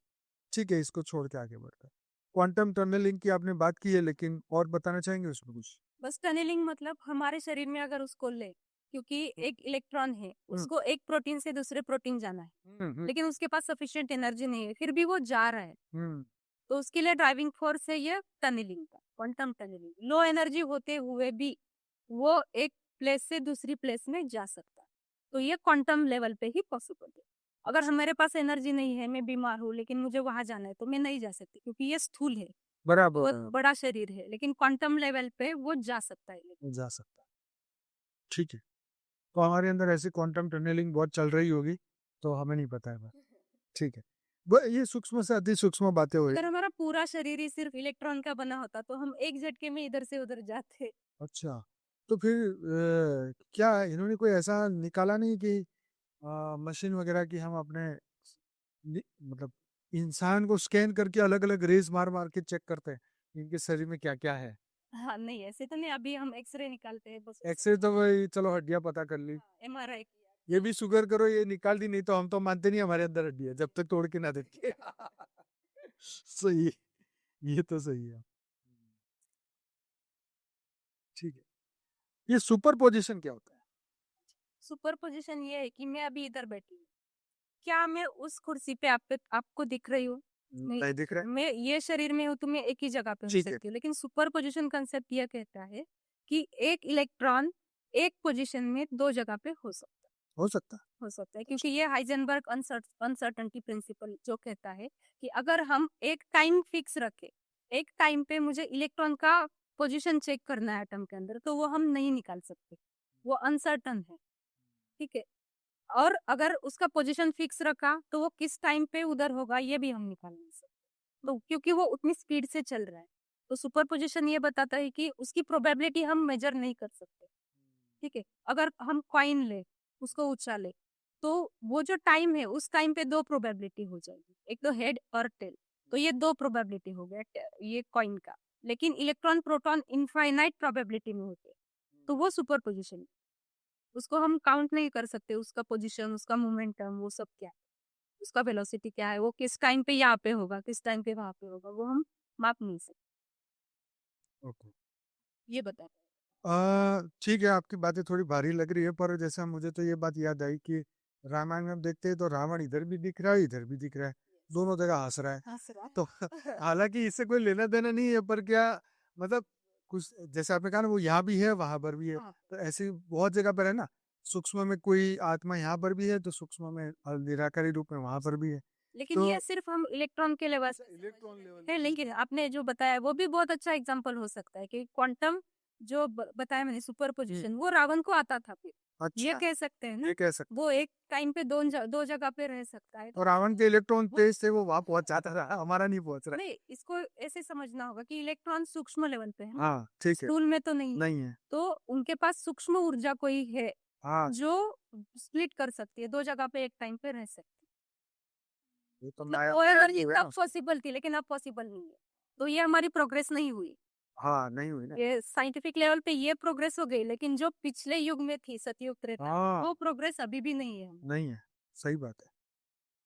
ठीक है, इसको छोड़ के आगे बढ़ते हैं। क्वांटम टनलिंग की आपने बात की है, लेकिन और बताना चाहेंगे उसमें कुछ। बस टनलिंग मतलब हमारे शरीर में अगर उसको ले, क्योंकि एक इलेक्ट्रॉन है हम्म। उसको एक प्रोटीन से दूसरे प्रोटीन जाना है, हम्म। लेकिन उसके पास सफिशिएंट एनर्जी नहीं है फिर भी वो जा रहा है, हम्म। तो उसके लिए ड्राइविंग फोर्स है ये टनलिंग का, क्वांटम टनलिंग। लो एनर्जी होते हुए भी वो एक प्लेस से दूसरी प्लेस में जा सकता है, तो ये क्वांटम लेवल पे ही पॉसिबल है। अगर हमारे पास एनर्जी नहीं है, मैं बीमार हूँ लेकिन मुझे वहां जाना है तो मैं नहीं जा सकती क्योंकि ये स्थूल है, बराबर। बहुत बड़ा शरीर है, लेकिन क्वांटम लेवल पे वो जा सकता है। जा सकता है, ठीक है। तो हमारे अंदर ऐसी क्वांटम टनलिंग बहुत चल रही होगी, तो हमें नहीं पता है बस। ठीक है, ये सूक्ष्म से अति सूक्ष्म बातें हुई। अगर हमारा पूरा शरीर ही सिर्फ इलेक्ट्रॉन का बना होता तो हम एक झटके में इधर से उधर जाते। अच्छा, तो फिर क्या इन्होंने कोई ऐसा निकाला नहीं कि मशीन वगैरह की हम अपने मतलब इंसान को स्कैन करके अलग अलग रेज मार मार के चेक करते हैं इनके शरीर में क्या क्या है। हाँ नहीं, ऐसे तो नहीं, अभी हम एक्सरे निकालते हैं बस। एक्सरे तो भाई चलो हड्डियां पता कर ली, एमआरआई किया। ये भी शुगर करो ये निकाल दी, नहीं तो हम तो मानते नहीं हमारे अंदर हड्डी है जब तक तोड़ के ना देखे। सही है, ये तो सही है। ठीक है, ये सुपर पोजिशन क्या होता है। सुपर पोजिशन ये है कि मैं अभी इधर बैठी हूँ, क्या मैं उस कुर्सी पे आपको दिख रही हूँ? नहीं, नहीं दिख रहा है। मैं ये शरीर में हूँ तो मैं एक ही जगह पे हो ठीक है। सकती हूँ, लेकिन सुपर पोजिशन कंसेप्ट ये कहता है कि एक इलेक्ट्रॉन एक पोजिशन में दो जगह पे हो सकता है। हो सकता है। हो सकता है क्योंकि ये हाइजेनबर्ग अनसर्टेनिटी प्रिंसिपल जो कहता है कि अगर हम एक टाइम फिक्स रखें, एक टाइम पे मुझे इलेक्ट्रॉन का पोजीशन चेक करना है एटम के अंदर, तो वो हम नहीं निकाल सकते, वो अनसर्टन है। ठीक है, और अगर उसका पोजीशन फिक्स रखा तो वो किस टाइम पे उधर होगा ये भी हम निकाल नहीं सकते, तो क्योंकि वो उतनी स्पीड से चल रहा है। तो सुपर पोजिशन ये बताता है कि उसकी प्रोबेबिलिटी हम मेजर नहीं कर सकते। ठीक है, अगर हम कॉइन ले, उसको उछाले, तो वो जो टाइम है उस टाइम पे दो प्रोबेबिलिटी हो जाएगी, एक तो हेड और टेल, तो ये दो प्रोबेबिलिटी हो गया ये कॉइन का। लेकिन इलेक्ट्रॉन प्रोटॉन इनफाइनाइट प्रोबेबिलिटी में होते हैं, तो वो सुपर पोजिशन है, उसको हम काउंट नहीं कर सकते, उसका पोजिशन, उसका मोमेंटम, वो सब क्या है, उसका वेलोसिटी क्या है, वो किस टाइम पे यहाँ पे होगा, किस टाइम पे वहां पे होगा, वो हम माप नहीं सकते। ओके। ये बता। ठीक है, आपकी बातें थोड़ी भारी लग रही है, पर जैसा मुझे तो ये बात याद आई कि रामायण में हम देखते हैं तो रावण इधर भी दिख रहा है इधर भी दिख रहा है, दोनों जगह हंस रहा है। हंस रहा तो हालांकि इससे कोई लेना देना नहीं है, पर क्या मतलब कुछ जैसे आपने कहा ना वो यहाँ भी है वहां पर भी है, हाँ। तो ऐसी बहुत जगह पर है ना। सूक्ष्म में कोई आत्मा यहाँ पर भी है तो सूक्ष्म में और निराकारी रूप में वहां पर भी है। लेकिन तो ये सिर्फ हम इलेक्ट्रॉन के लेवल अच्छा, इलेक्ट्रॉन लेवल है, लेकिन आपने जो बताया वो भी बहुत अच्छा एग्जांपल हो सकता है कि क्वांटम जो बताया मैंने सुपर पोजिशन वो रावण को आता था फिर, ये अच्छा, कह सकते हैं ना। ये कह सकते। वो एक टाइम पे दो जगह पे रह सकता है, तो तो रावण के इलेक्ट्रॉन वो तेज थे वो वहां पहुंच जाता था, हमारा नहीं पहुंच रहा। नहीं, इसको ऐसे समझना होगा कि इलेक्ट्रॉन सूक्ष्म लेवल पे है ना, हाँ ठीक है। स्थूल में तो नहीं है। नहीं है। तो उनके पास सूक्ष्म ऊर्जा कोई है हाँ जो स्प्लिट कर सकती है, दो जगह पे एक टाइम पे रह सकती है। ये तो मतलब माया वो एनर्जी हुआ तब ना। पॉसिबल थी, लेकिन अब पॉसिबल नहीं है। तो ये हमारी प्रोग्रेस नहीं हुई। हाँ नहीं हुई ना। ये साइंटिफिक लेवल पे ये प्रोग्रेस हो गई, लेकिन जो पिछले युग में थी सतयुग त्रेता, हाँ वो प्रोग्रेस अभी भी नहीं है हमारी। नहीं है, सही बात है।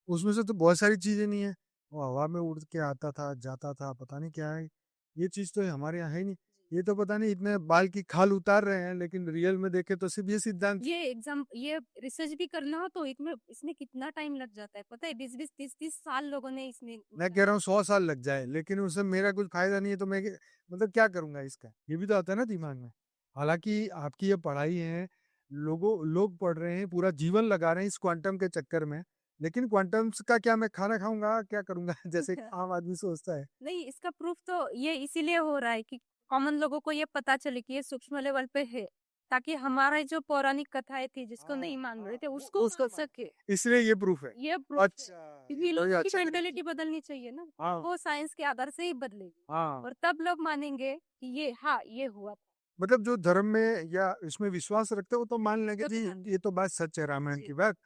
उसमें से तो बहुत सारी चीजें नहीं है। वो हवा में उड़ के आता था जाता था, पता नहीं क्या है। ये चीज तो हमारे यहाँ है ही नहीं। ये तो पता नहीं इतने बाल की खाल उतार रहे हैं, लेकिन रियल में देखे तो सिर्फ ये सिद्धांत। ये रिसर्च भी करना हो तो इसमें कितना टाइम लग जाता है पता है? 20-20 30-30 साल लोगों ने इसमें मैं कह रहा हूँ 100 साल लग जाए, लेकिन उससे मेरा कुछ फायदा नहीं है, तो मैं मतलब क्या करूंगा इसका, ये भी तो आता है ना दिमाग में। हालांकि आपकी ये पढ़ाई है, लोग पढ़ रहे हैं, पूरा जीवन लगा रहे हैं इस क्वांटम के चक्कर में। लेकिन क्वांटम का क्या मैं खाना खाऊंगा, क्या करूंगा जैसे एक आम आदमी सोचता है। नहीं, इसका प्रूफ तो ये इसीलिए हो रहा है कि कॉमन लोगों को ये पता चले कि ये सूक्ष्म लेवल पे है, ताकि हमारा जो पौराणिक कथाएं थी जिसको हाँ नहीं मान रहे हाँ थे वो उसको उसको मान सके। इसलिए ये प्रूफ है। ये प्रूफ है, अच्छा, ये क्योंकि तो ये लोगों की अच्छा तरीका। मेंटेलिटी बदलनी चाहिए ना। हाँ वो साइंस के आधार से ही बदलेगी, हाँ। और तब लोग मानेंगे कि ये हाँ ये हुआ था। मतलब जो धर्म में या इसमें विश्वास रखते हो, वो तो मान लेंगे तो जी, मान ये तो बात सच है रामायण जी की बात।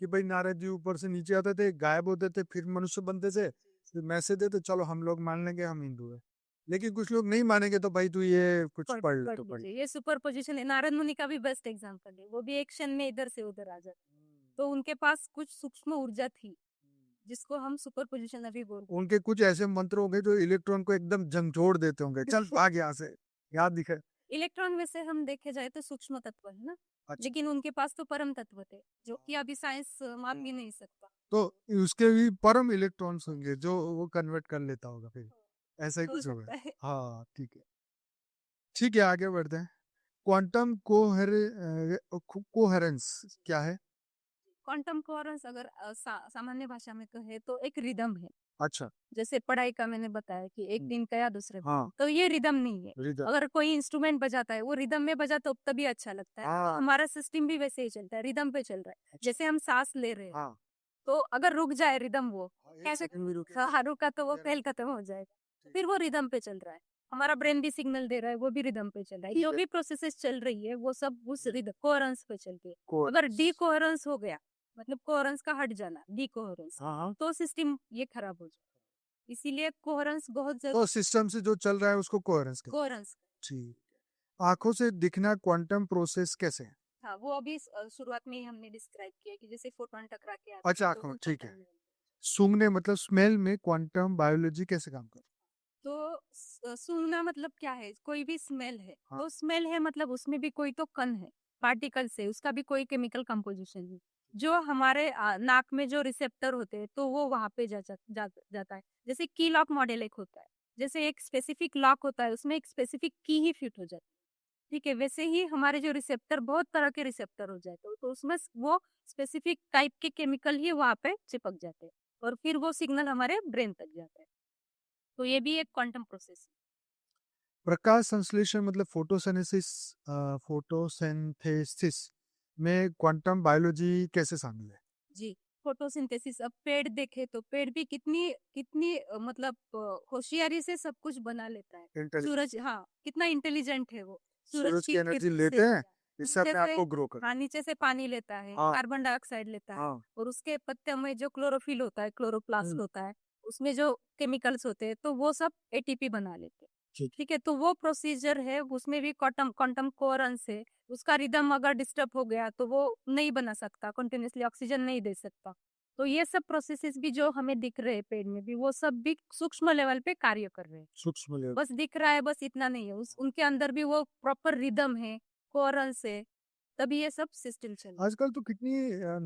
कि भाई नारद जी ऊपर से नीचे आते थे, गायब होते थे, फिर मनुष्य बनते थे, फिर मैसेज देते, चलो हम लोग मान लेंगे, हम हिंदू है। लेकिन कुछ लोग नहीं मानेंगे, तो भाई तू ये कुछ पढ़ पढ़ ले पढ़ तो पढ़ ले। लीजिए, ये सुपर पोजिशन है। नारद मुनि का भी बेस्ट एग्जाम्पल है, वो भी एक क्षण में इधर से उधर आ जाते। तो उनके पास कुछ सूक्ष्म ऊर्जा थी जिसको हम सुपर पोजिशन अभी बोलते उनके कुछ ऐसे मंत्र होंगे जो इलेक्ट्रॉन को एकदम झंझोड़ देते होंगे, चल हैं। भाग यहाँ से, याद दिखे। इलेक्ट्रॉन वैसे हम देखे जाए तो सूक्ष्म तत्व है ना, अच्छा। लेकिन उनके पास तो परम तत्व थे जो कि अभी साइंस माप भी नहीं सकता। तो उसके भी परम इलेक्ट्रॉन्स होंगे जो वो कन्वर्ट कर लेता होगा फिर, ऐसा ही हो कुछ होगा। सकता है। हाँ ठीक है। ठीक है, आगे बढ़ते हैं। क्वांटम कोहेरेंस क्या है? क्वांटम कोहेरेंस अगर सामान्य भाषा में कहे तो एक रिदम है। अच्छा। जैसे पढ़ाई का मैंने बताया कि एक दिन का या दूसरे दिन, हाँ तो ये रिदम नहीं है। रिदम। अगर कोई इंस्ट्रूमेंट बजाता है वो रिदम में बजा तो तभी अच्छा लगता है। हाँ हमारा सिस्टम भी वैसे ही चलता है, रिदम पे चल रहा है। अच्छा। जैसे हम सांस ले रहे हैं, हाँ तो अगर रुक जाए रिदम, वो हाँ, एक कैसे सेकंड भी रुके हाँ रुका तो वो फिर फेल खत्म हो जाएगा। ठीक फिर वो रिदम पे चल रहा है। हमारा ब्रेन भी सिग्नल दे रहा है, वो भी रिदम पे चल रहा है। जो है। भी प्रोसेसेस चल रही है वो सब उस रिदम कोहेरेंस पे चलती है। अगर कोहेरेंस। डी कोहेरेंस हो गया, मतलब कोहेरेंस का हट जाना, डी कोहेरेंस, हाँ हाँ। तो सिस्टम ये खराब हो जाए। इसीलिए कोहेरेंस बहुत तो जरूरी। सिस्टम से जो चल रहा है उसको कोहेरेंस कहते कोहेरेंस, हैं। ठीक। आंखों से दिखना क्वांटम प्रोसेस कैसे है? हाँ वो अभी शुरुआत में ही हमने डिस्क्राइब किया कि जैसे फोटोन टकरा के आते अच्छा हैं तो आंखों वो ठीक है। पैटर्न। सूंघने मतलब स्मेल में क्वांटम बायोलॉजी कैसे काम करती तो सूंघना मतलब क्या है? कोई भी स्मेल है, है? हाँ तो स्मेल है मतलब उसमें भी कोई तो कण है, पार्टिकल्स है, उसका भी कोई केमिकल कंपोजिशन है जो हमारे नाक में जो रिसेप्टर होते हैं तो वो वहां पे जाता है। जैसे की लॉक मॉडल एक होता है, जैसे एक स्पेसिफिक लॉक होता है उसमें एक स्पेसिफिक की ही फिट हो जाती है। ठीक है, वैसे ही हमारे जो रिसेप्टर बहुत तरह के रिसेप्टर हो जाते हैं, तो उसमें वो स्पेसिफिक टाइप के केमिकल ही वहां पे चिपक जाते हैं, और फिर वो सिग्नल हमारे ब्रेन तक जाता है। तो ये भी एक क्वांटम प्रोसेस है। प्रकाश संश्लेषण मतलब फोटोसिंथेसिस में क्वांटम बायोलॉजी कैसे शामिल है? जी, फोटोसिंथेसिस। अब पेड़ देखे तो पेड़ भी कितनी कितनी मतलब होशियारी से सब कुछ बना लेता है। सूरज, हाँ कितना इंटेलिजेंट है वो। सूरज सूरज की की एनर्जी किरण से लेते हैं, इससे नीचे अपने आप से, को ग्रो कर। हाँ नीचे से पानी लेता है, हाँ कार्बन डाइऑक्साइड लेता है, हाँ। और उसके पत्ते में जो क्लोरोफिल होता है, क्लोरोप्लास्ट हम्म, होता है, उसमें जो केमिकल्स होते हैं तो वो सब एटीपी बना लेते हैं। ठीक। ठीक है, तो वो प्रोसीजर है, उसमें भी क्वांटम क्वांटम कोहेरेंस है। उसका रिदम अगर डिस्टर्ब हो गया तो वो नहीं बना सकता, कंटिन्यूअसली ऑक्सीजन नहीं दे सकता। तो ये सब प्रोसेसेस भी जो हमें दिख रहे हैं पेड़ में भी, वो सब भी सूक्ष्म लेवल पे कार्य कर रहे हैं। सूक्ष्म लेवल। बस दिख रहा है, बस इतना नहीं है, उनके अंदर भी वो प्रॉपर रिदम है, कोहेरेंस है, तभी ये सब सिस्टम चल रहा है। आजकल तो कितनी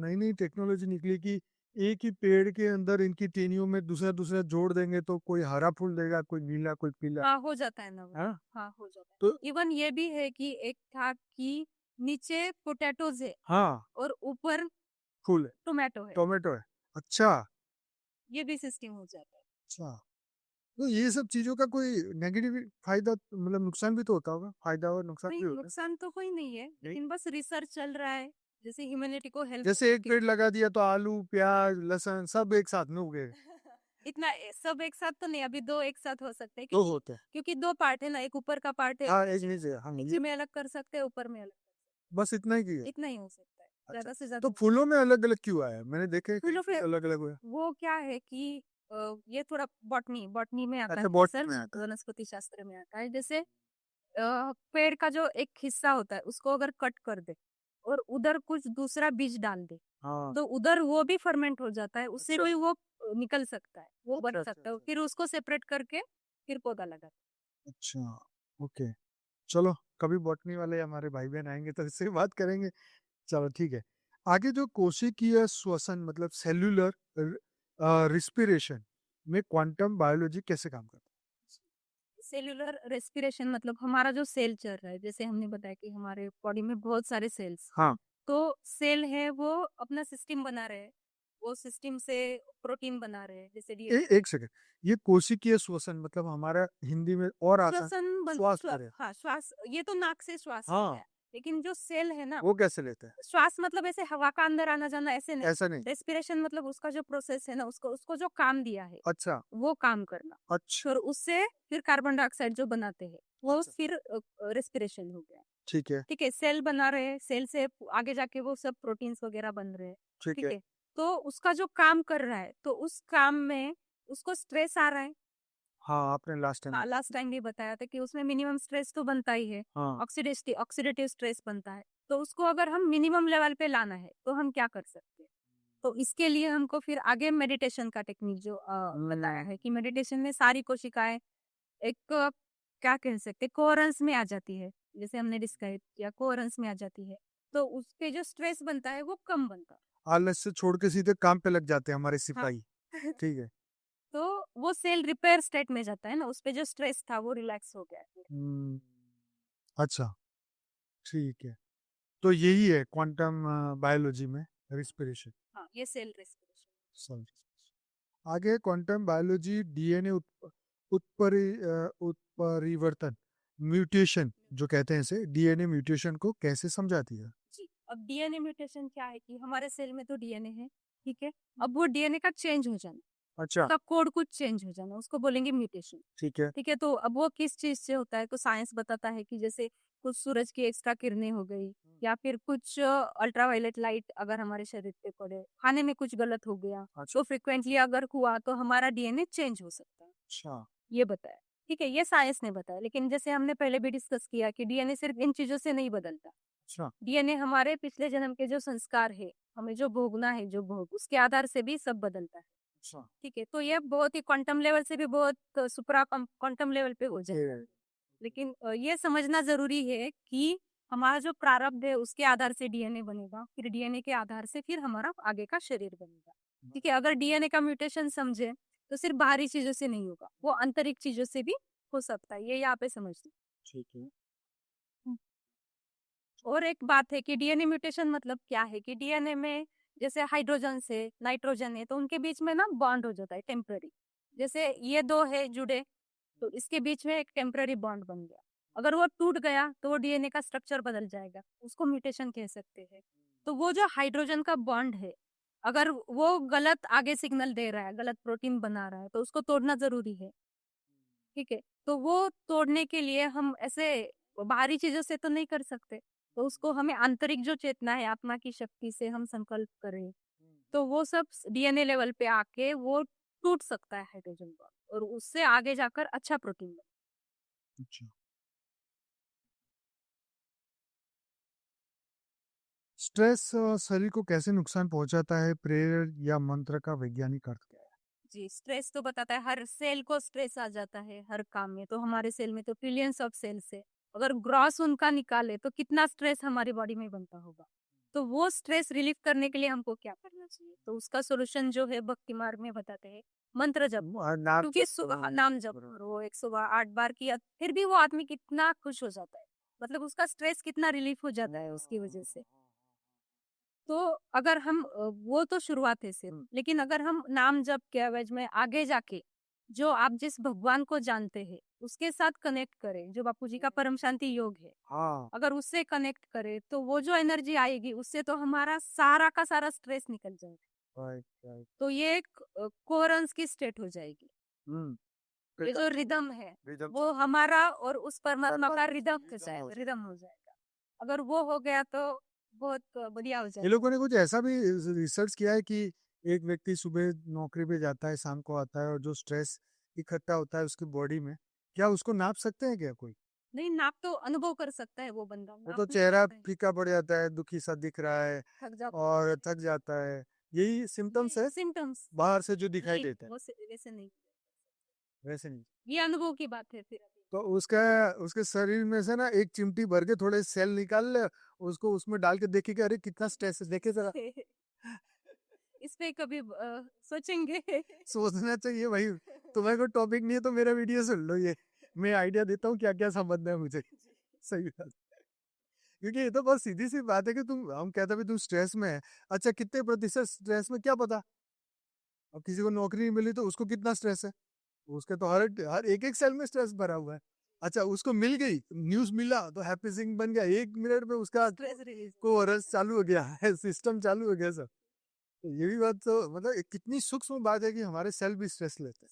नई नई टेक्नोलॉजी निकली कि एक ही पेड़ के अंदर इनकी टेनियों में दूसरा दूसरा जोड़ देंगे तो कोई हरा फूल देगा, कोई नीला, कोई पीला। हाँ, हो जाता है ना वो। हाँ, हाँ, हो जाता है। तो इवन ये भी है कि एक था कि नीचे पोटैटोज़ है हाँ, और ऊपर फूल है, टोमेटो है। टोमेटो है। अच्छा, ये भी सिस्टम हो जाता है। अच्छा। तो ये सब चीज़ों का कोई नेगेटिव फ़ायदा मतलब नुकसान भी तो होता होगा? फ़ायदा और नुकसान नहीं, भी होता है? नुकसान तो कोई नहीं है, नहीं? लेकिन बस रिसर्च चल रहा है, जैसे ह्यूमैनिटी को हेल्प हो जैसे एक सके। पेड़ लगा दिया तो आलू, प्याज़, लहसुन सब एक साथ में उगेगा। इतना सब एक साथ तो नहीं, अभी 2 एक साथ हो सकते हैं 2 क्योंकि होते हैं। क्योंकि 2 पार्ट है ना, एक ऊपर का पार्ट है, हाँ, एक नीचे हाँ, नीचे ये में अलग कर सकते हैं, ऊपर में अलग कर सकते बस इतना ही की है। हैं। इतना ही हो सकता है, अच्छा, ज़्यादा से तो ज़्यादा नहीं। फूलों में अलग-अलग क्यों आया? मैंने देखे हैं कई फूलों पे फूल अलग-अलग हुए। वो क्या है कि ये थोड़ा बॉटनी बॉटनी में आता अच्छा, है बॉटनी सर, में आता है। वनस्पति शास्त्र में आता है। जैसे पेड़ का जो एक हिस्सा होता है उसको अगर कट कर दे और उधर कुछ दूसरा बीज डाल दे, हाँ, तो उधर वो भी फर्मेंट हो जाता है, उससे अच्छा। भी वो निकल सकता है, वो बन अच्छा, अच्छा, सकता है, अच्छा। फिर उसको सेपरेट करके फिर पौधा लगा। अच्छा, ओके। चलो, कभी बॉटनी वाले हमारे भाई-बहन आएँगे तो इससे बात करेंगे। चलो ठीक है। आगे जो कोशिकीय श्वसन मतलब सेल्युलर रिस्पिरेशन में क्वांटम बायोलॉजी कैसे काम करता सेल्यूलर रेस्पिरेशन मतलब हमारा जो सेल चल रहा है, जैसे हमने बताया कि हमारे बॉडी में बहुत सारे सेल्स, है? हाँ, तो सेल है वो अपना सिस्टम बना रहे हैं, वो सिस्टम से प्रोटीन बना रहे हैं, जैसे डीएनए। एक सेकंड। ये कोशिकीय श्वसन मतलब हमारा हिंदी में और आसान श्वास ले रहे हैं। हाँ, श्वास, ये तो नाक से श्वास हो हाँ, गया, लेकिन जो सेल है ना, वो कैसे लेते हैं? श्वास मतलब ऐसे हवा का अंदर आना जाना ऐसे नहीं। ऐसा नहीं। रेस्पिरेशन मतलब उसका जो प्रोसेस है ना, उसको उसको जो काम दिया है अच्छा, वो काम करना, अच्छा, फिर उससे फिर कार्बन डाइऑक्साइड जो बनाते हैं वो अच्छा। फिर रेस्पिरेशन हो गया। ठीक है, ठीक है, सेल बना रहे हैं, सेल से आगे जाके वो सब प्रोटीन्स वगैरह बन रहे हैं। ठीक ठीक है। है, तो उसका जो काम कर रहा है तो उस काम में उसको स्ट्रेस आ रहा है। हाँ, आपने लास्ट टाइम हाँ, लास्ट टाइम भी बताया था कि उसमें मिनिमम स्ट्रेस तो बनता ही है, हाँ, ऑक्सीडेटिव ऑक्सीडेटिव स्ट्रेस बनता है। तो उसको अगर हम मिनिमम लेवल पे लाना है तो हम क्या कर सकते हैं? तो इसके लिए हमको फिर आगे मेडिटेशन का टेक्निक जो बताया है कि मेडिटेशन में सारी कोशिकाएं एक क्या कह सकते हैं, कोहेरेंस में आ जाती है, जैसे हमने डिस्क्राइब किया, कोहेरेंस में आ जाती है, तो उसके जो स्ट्रेस बनता है वो कम बनता है। आलस से छोड़ के सीधे काम पे लग जाते हैं हमारे हाँ। सिपाही। ठीक है। तो वो सेल रिपेयर स्टेट में जाता है ना, उस पे जो स्ट्रेस था वो रिलैक्स हो गया है। हुँ, अच्छा, ठीक है। तो यही है क्वांटम बायोलॉजी में रिस्पिरेशन। हाँ, ये सेल रेस्पिरेशन। समझ आगे क्वांटम बायोलॉजी डीएनए उत्परिवर्तन म्यूटेशन जो कहते हैं इसे डीएनए म्यूटेशन को कैसे समझाती है? जी, अब डीएनए म्यूटेशन क्या है कि हमारे सेल में तो डीएनए है, ठीक है? अब वो डीएनए का चेंज हो जाना, अच्छा, उसका कोड कुछ चेंज हो जाना, उसको बोलेंगे म्यूटेशन। ठीक है। ठीक है, तो अब वो किस चीज से होता है, तो साइंस बताता है कि जैसे कुछ सूरज की एक्स्ट्रा किरणें हो गई, या फिर कुछ अल्ट्रावायलेट लाइट अगर हमारे शरीर पे पड़े, खाने में कुछ गलत हो गया, अच्छा, तो फ्रिक्वेंटली अगर हुआ तो हमारा डीएनए चेंज हो सकता है, अच्छा, ये बताया। ठीक है, ये साइंस ने बताया, लेकिन जैसे हमने पहले भी डिस्कस किया कि डीएनए सिर्फ इन चीजों से नहीं बदलता। अच्छा, डीएनए हमारे पिछले जन्म के जो संस्कार है, हमें जो भोगना है, जो भोग, उसके आधार से भी सब बदलता है। अच्छा। ठीक है, तो ये बहुत ही क्वांटम लेवल से भी बहुत सुपरा क्वांटम लेवल पे हो जाता है। लेकिन ये समझना जरूरी है कि हमारा जो प्रारब्ध है उसके आधार से डीएनए बनेगा, फिर डीएनए के आधार से फिर हमारा आगे का शरीर बनेगा। ठीक है, अगर डीएनए का म्यूटेशन समझे तो सिर्फ बाहरी चीजों से नहीं होगा, वो आंतरिक चीजों से भी हो सकता है, ये यहाँ पे समझ लो। ठीक है। और एक बात है कि डीएनए म्यूटेशन मतलब क्या है कि डीएनए में जैसे हाइड्रोजन से नाइट्रोजन है तो उनके बीच में ना बॉन्ड हो जाता है टेम्पररी, जैसे ये दो है जुड़े तो इसके बीच में एक टेम्पररी बॉन्ड बन गया, अगर वो टूट गया तो वो डीएनए का स्ट्रक्चर बदल जाएगा, उसको म्यूटेशन कह सकते हैं। तो वो जो हाइड्रोजन का बॉन्ड है, अगर वो गलत आगे सिग्नल दे रहा है, गलत प्रोटीन बना रहा है, तो उसको तोड़ना जरूरी है। ठीक है, तो वो तोड़ने के लिए हम ऐसे बाहरी चीजों से तो नहीं कर सकते, तो उसको हमें आंतरिक जो चेतना है, आत्मा की शक्ति से हम संकल्प करें, तो वो सब डीएनए लेवल पे आके वो टूट सकता है हाइड्रोजन बॉन्ड, और उससे आगे जाकर अच्छा प्रोटीन बने। अच्छा। स्ट्रेस शरीर को कैसे नुकसान पहुंचाता है? प्रेयर या मंत्र का वैज्ञानिक अर्थ क्या है? जी, स्ट्रेस तो बताता है, हर सेल को स्ट्रेस आ जाता है हर काम में, तो हमारे सेल में तो ट्रिलियंस ऑफ सेल्स है, अगर ग्रॉस उनका निकाले तो कितना स्ट्रेस हमारी बॉडी में बनता होगा। तो वो स्ट्रेस रिलीफ करने के लिए हमको क्या करना चाहिए? तो उसका सॉल्यूशन जो है भक्ति मार्ग में बताते हैं, मंत्र जप। नाम क्योंकि सुबह नाम जप करो 108 बार किया, फिर भी वो आदमी कितना खुश हो जाता है, मतलब उसका स्ट्रेस कितना रिलीफ हो जाता है उसकी वजह से। तो अगर हम वो तो शुरुआत है सिर्फ, लेकिन अगर हम नाम जप के एवज में आगे जाके जो आप जिस भगवान को जानते हैं उसके साथ कनेक्ट करें, जो बापू जी का परम शांति योग है, हाँ अगर उससे कनेक्ट करें तो वो जो एनर्जी आएगी उससे तो हमारा सारा का सारा स्ट्रेस निकल जाएगा। राइट राइट तो ये एक कोहेरेंस की स्टेट हो जाएगी। ये जो रिदम है रिदम वो हमारा और उस परमात्मा का रिदम हो जाएगा। अगर वो हो गया तो बहुत बढ़िया हो ये जाएगा। लोगों ने कुछ ऐसा भी रिसर्च किया है कि एक व्यक्ति सुबह नौकरी पे जाता है, शाम को आता है और जो स्ट्रेस इकट्ठा होता है उसकी बॉडी में, क्या उसको नाप सकते हैं क्या कोई? नहीं, नाप तो अनुभव कर सकता है वो बंदा, वो नाप तो नहीं चेहरा सकता है। फीका पड़ जाता है, दुखी सा दिख रहा है थक जाता और थक जाता है, यही सिम्टम्स है सिम्टम्स। बाहर से जो दिखाई नहीं, देता है, वो वैसे नहीं, वैसे नहीं। ये अनुभव की बात है फिर। तो उसका उसके शरीर में से ना एक चिमटी भर के थोड़े सेल निकाल ले, उसको उसमें डाल के देखे कि अरे कितना स्ट्रेस है, देखे जरा। इस पे कभी सोचेंगे। सोचना चाहिए भाई, तुम्हें कोई टॉपिक नहीं है तो मेरा वीडियो सुन लो, ये मैं आइडिया देता हूँ क्या क्या संबंध है मुझे। सही बात। क्योंकि ये तो बहुत सीधी सी बात है कि तुम, हम कहते हैं भी तुम स्ट्रेस में है, अच्छा कितने प्रतिशत स्ट्रेस में क्या पता। अब किसी को नौकरी नहीं मिली तो उसको कितना स्ट्रेस है, उसके तो हर हर एक एक सेल में स्ट्रेस भरा हुआ है। अच्छा उसको मिल गई, न्यूज मिला तो हैप्पी सिंह बन गया, 1 मिनट में उसका स्ट्रेस रिलीज। को रस चालू हो गया है, सिस्टम चालू हो गया सब। तो ये भी बात तो मतलब एक कितनी सूक्ष्म बात है कि हमारे सेल भी स्ट्रेस लेते हैं।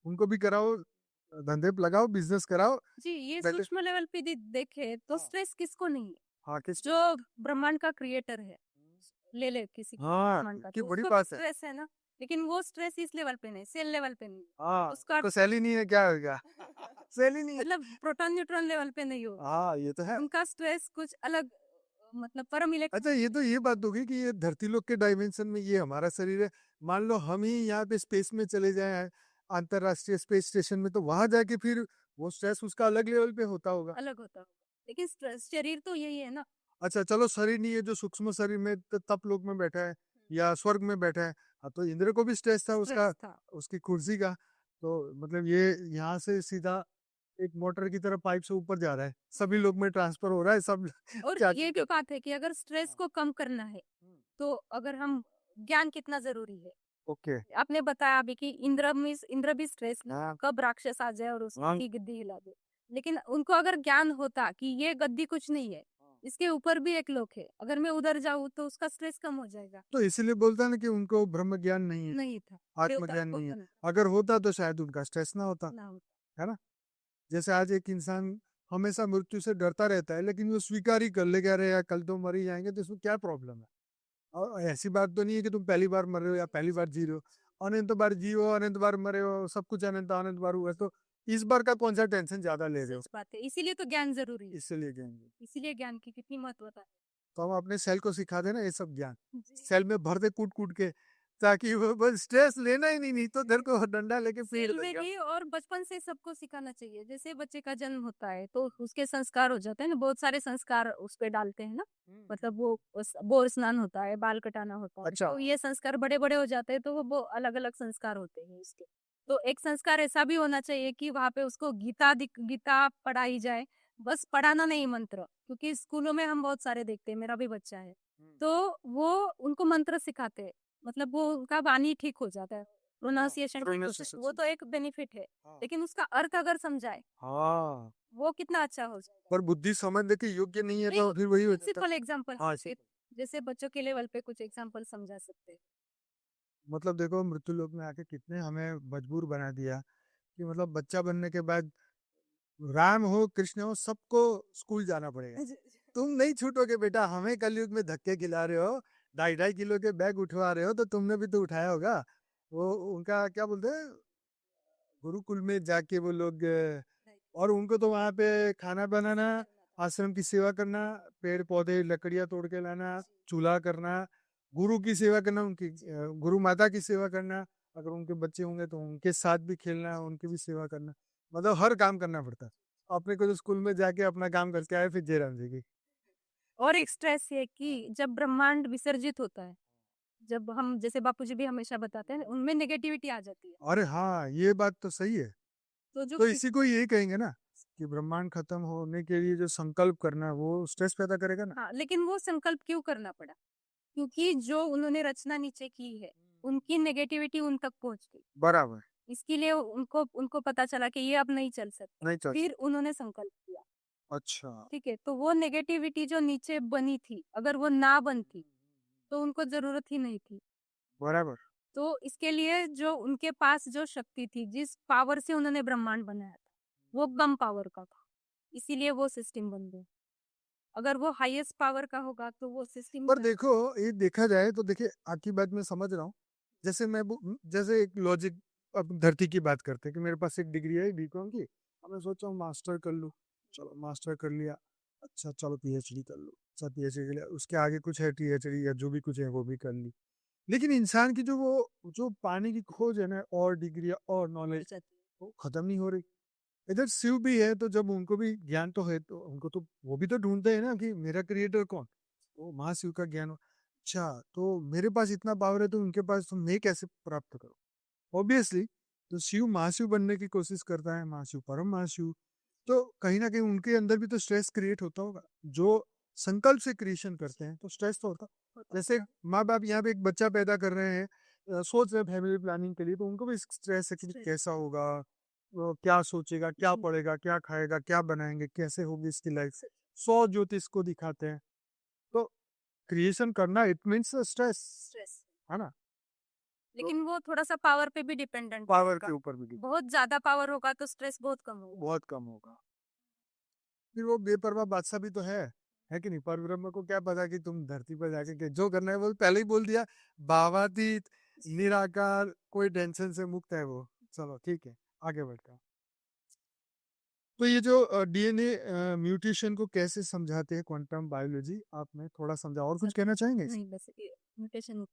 उनको भी कराओ, धंधे पे लगाओ, बिजनेस कराओ जी, ये पहले। सूक्ष्म लेवल पे देखे तो हाँ स्ट्रेस किसको नहीं है? हाँ किस जो ब्रह्मांड का क्रिएटर है, ले ले किसी को हाँ ब्रह्मांड का, की तो बड़ी उसको बात है। स्ट्रेस है ना, लेकिन वो स्ट्रेस इस लेवल पे नहीं, सेल लेवल पे नहीं, हाँ उसका उसको सेल ही नहीं है, क्या होगा। सेल ही नहीं है। मतलब प्रोटॉन न्यूट्रॉन लेवल पे नहीं होगा। हाँ ये तो है। उनका स्ट्रेस कुछ अलग, मतलब परम अच्छा ये तो ये बात होगी कि ये धरती लोक के डायमेंशन में ये हमारा शरीर है, मान लो हम ही यहाँ पे स्पेस में चले जाए, अंतरराष्ट्रीय स्पेस स्टेशन में, तो वहां जाके फिर वो स्ट्रेस उसका अलग लेवल पे होता होगा। अलग होता होगा, लेकिन शरीर तो यही है ना। अच्छा चलो शरीर नहीं है, जो सूक्ष्म शरीर में तप लोक में बैठा है या स्वर्ग में बैठा है, हाँ तो इंद्र को भी स्ट्रेस था उसका, स्ट्रेस था। उसकी कुर्सी का। तो मतलब ये यहाँ से सीधा एक मोटर की तरह पाइप से ऊपर जा रहा है, सभी लोग में ट्रांसफर हो रहा है सब। और क्या ये भी बात है कि अगर स्ट्रेस को कम करना है तो अगर हम, ज्ञान कितना जरूरी है। ओके। आपने बताया अभी कि इंद्र भी स्ट्रेस हाँ कब राक्षस आ जाए और हाँ उसकी गद्दी हिला दे, लेकिन उनको अगर ज्ञान होता कि ये गद्दी कुछ नहीं है, इसके ऊपर भी एक लोक है, अगर मैं उधर जाऊँ तो उसका स्ट्रेस कम हो जाएगा। तो इसीलिए बोलता है ना कि उनको ब्रह्म ज्ञान नहीं है, नहीं था, आत्मज्ञान नहीं है। होता अगर होता तो शायद उनका स्ट्रेस ना होता, ना होता। है ना। जैसे आज एक इंसान हमेशा मृत्यु से डरता रहता है लेकिन वो स्वीकार ही कर ले, कह रहे यार कल तो मर ही जाएंगे, तो इसमें क्या प्रॉब्लम है। और ऐसी बात तो नहीं है कि तुम पहली बार मर रहे हो या पहली बार जी रहे हो, अनंत बार जियो, अनंत बार मरे हो, सब कुछ अनंत अनंत बार हुआ, तो इस बार का कौन सा टेंशन ज्यादा ले रहे हो। सच बात है, इसीलिए तो ज्ञान जरूरी है। इसलिए कहेंगे इसीलिए ज्ञान की कितनी महत्वता तो हम अपने सेल को सिखा देना ये सब ज्ञान, है। जी। सेल में भर दे कूट कूट के, ताकि वो बस स्ट्रेस लेना ही नहीं, नहीं तो तेरे को डंडा लेके पीट सेल में देगा। भी, और बचपन से सबको सिखाना चाहिए। जैसे बच्चे का जन्म होता है तो उसके संस्कार हो जाते हैं ना, बहुत सारे संस्कार उस पे डालते हैं ना, मतलब वो बोर स्नान होता है, बाल कटाना होता है, अच्छा तो ये संस्कार बड़े बड़े हो जाते हैं तो वो अलग अलग संस्कार होते हैं उसके। तो एक संस्कार ऐसा भी होना चाहिए कि वहां पे उसको गीता पढ़ाई जाए। बस पढ़ाना नहीं, मंत्र, क्योंकि स्कूलों में हम बहुत सारे देखते हैं, मेरा भी बच्चा है, तो वो उनको मंत्र सिखाते हैं, मतलब वो उनका वाणी ठीक हो जाता है, प्रोनाउंसिएशन ठीक हो जाता है, वो तो एक बेनिफिट है, लेकिन उसका अर्थ अगर समझाए हाँ वो कितना अच्छा हो जाएगा। पर बुद्धि समझने के योग्य नहीं है तो फिर वही हो जाता है। सिंपल एग्जांपल, हाँ जैसे बच्चों के लेवल पे कुछ एग्जांपल समझा सकते हैं। मतलब देखो मृत्यु लोक में आके कितने हमें मजबूर बना दिया कि मतलब बच्चा बनने के बाद राम हो कृष्ण हो सबको स्कूल जाना पड़ेगा, तुम नहीं छूटोगे बेटा, हमें कलयुग में धक्के खिला रहे हो, 2.5 2.5 किलो के बैग उठवा रहे हो, तो तुमने भी तो उठाया होगा। वो उनका क्या बोलते हैं, गुरुकुल में जाके वो लोग और उनको तो वहां पे खाना बनाना, आश्रम की सेवा करना, पेड़ पौधे लकड़ियां तोड़ के लाना, चूल्हा करना, गुरु की सेवा करना, उनकी गुरु माता की सेवा करना, अगर उनके बच्चे होंगे तो उनके साथ भी खेलना, उनकी भी सेवा करना, मतलब हर काम करना पड़ता है। अपने को तो स्कूल में जाके अपना काम करके आए फिर जयराम जी की। और एक स्ट्रेस है कि जब ब्रह्मांड विसर्जित होता है, जब हम जैसे बापूजी भी हमेशा बताते हैं, उनमें नेगेटिविटी आ जाती है। अरे हाँ, ये बात तो सही है। तो जो तो इसी को यही कहेंगे ना कि ब्रह्मांड खत्म होने के लिए जो संकल्प करना है वो स्ट्रेस पैदा करेगा ना। हाँ, लेकिन वो संकल्प क्यों करना पड़ा? क्योंकि जो उन्होंने रचना नीचे की है, उनकी नेगेटिविटी उन तक पहुंच गई। बराबर। इसके लिए उनको उनको पता चला कि ये अब नहीं चल सकता। नहीं चल फिर उन्होंने संकल्प किया। अच्छा। ठीक है, तो वो नेगेटिविटी जो नीचे बनी थी, अगर वो ना बनती तो उनको जरूरत ही नहीं थी। बराबर। तो इसके लिए जो उनके पास जो शक्ति थी, जिस पावर से उन्होंने ब्रह्मांड बनाया था, वो कम पावर का था। इसीलिए वो सिस्टम बन गया। अगर वो हाईएस्ट पावर का होगा तो वो सिस्टम पर देखो, ये देखा जाए तो देखिए आपकी बात मैं समझ रहा हूँ। जैसे जैसे एक लॉजिक, अब धरती की बात करते हैं कि मेरे पास एक डिग्री है बीकॉम की, अब मैं सोचा हूँ मास्टर कर लूँ। चलो मास्टर कर लिया, अच्छा चलो पीएचडी कर लूँ, अच्छा पीएचडी कर लिया, उसके आगे कुछ है टीएचडी या जो भी कुछ है वो भी कर ली। लेकिन इंसान की जो वो जो पाने की खोज है ना, और डिग्री और नॉलेज, वो खत्म नहीं हो रही। इधर शिव भी है, तो जब उनको भी ज्ञान तो है, तो उनको तो वो भी तो ढूंढते हैं ना कि मेरा क्रिएटर कौन, वो महाशिव का ज्ञान हो। अच्छा, तो मेरे पास इतना पावर है तो उनके पास, तो मैं कैसे प्राप्त करूं? ऑब्वियसली, तो शिव महाशिव बनने की कोशिश करता है, महाशिव परम महाशिव। तो कहीं ना कहीं उनके अंदर भी तो स्ट्रेस क्रिएट होता होगा। जो संकल्प से क्रिएशन करते हैं तो स्ट्रेस तो होता। जैसे माँ बाप यहाँ पे एक बच्चा पैदा कर रहे हैं, सोच रहे हैं फैमिली प्लानिंग के लिए, तो उनको भी स्ट्रेस है कि कैसा होगा, वो क्या सोचेगा, क्या पढ़ेगा, क्या खाएगा, क्या बनाएंगे, कैसे होगी इसकी लाइफ। 100 ज्योतिष को दिखाते हैं। तो क्रिएशन करना इट मीन्स स्ट्रेस, स्ट्रेस, है ना। तो लेकिन वो थोड़ा सा पावर पे भी डिपेंडेंट पावर होगा। के ऊपर भी बहुत ज्यादा पावर होगा तो स्ट्रेस बहुत कम होगा। बहुत कम होगा। फिर वो बेपरवाह बादशाह भी तो है कि नहीं। पर ब्रह्म को क्या पता कि तुम धरती पर जाके जो करना है वो पहले ही बोल दिया। भावातीत, निराकार, कोई टेंशन से मुक्त है वो। चलो ठीक है, आगे बढ़ते हैं। तो ये जो डीएनए म्यूटेशन को कैसे समझाते हैं क्वांटम बायोलॉजी, आपने थोड़ा समझा, और कुछ कहना चाहेंगे नहीं, बस म्यूटेशन।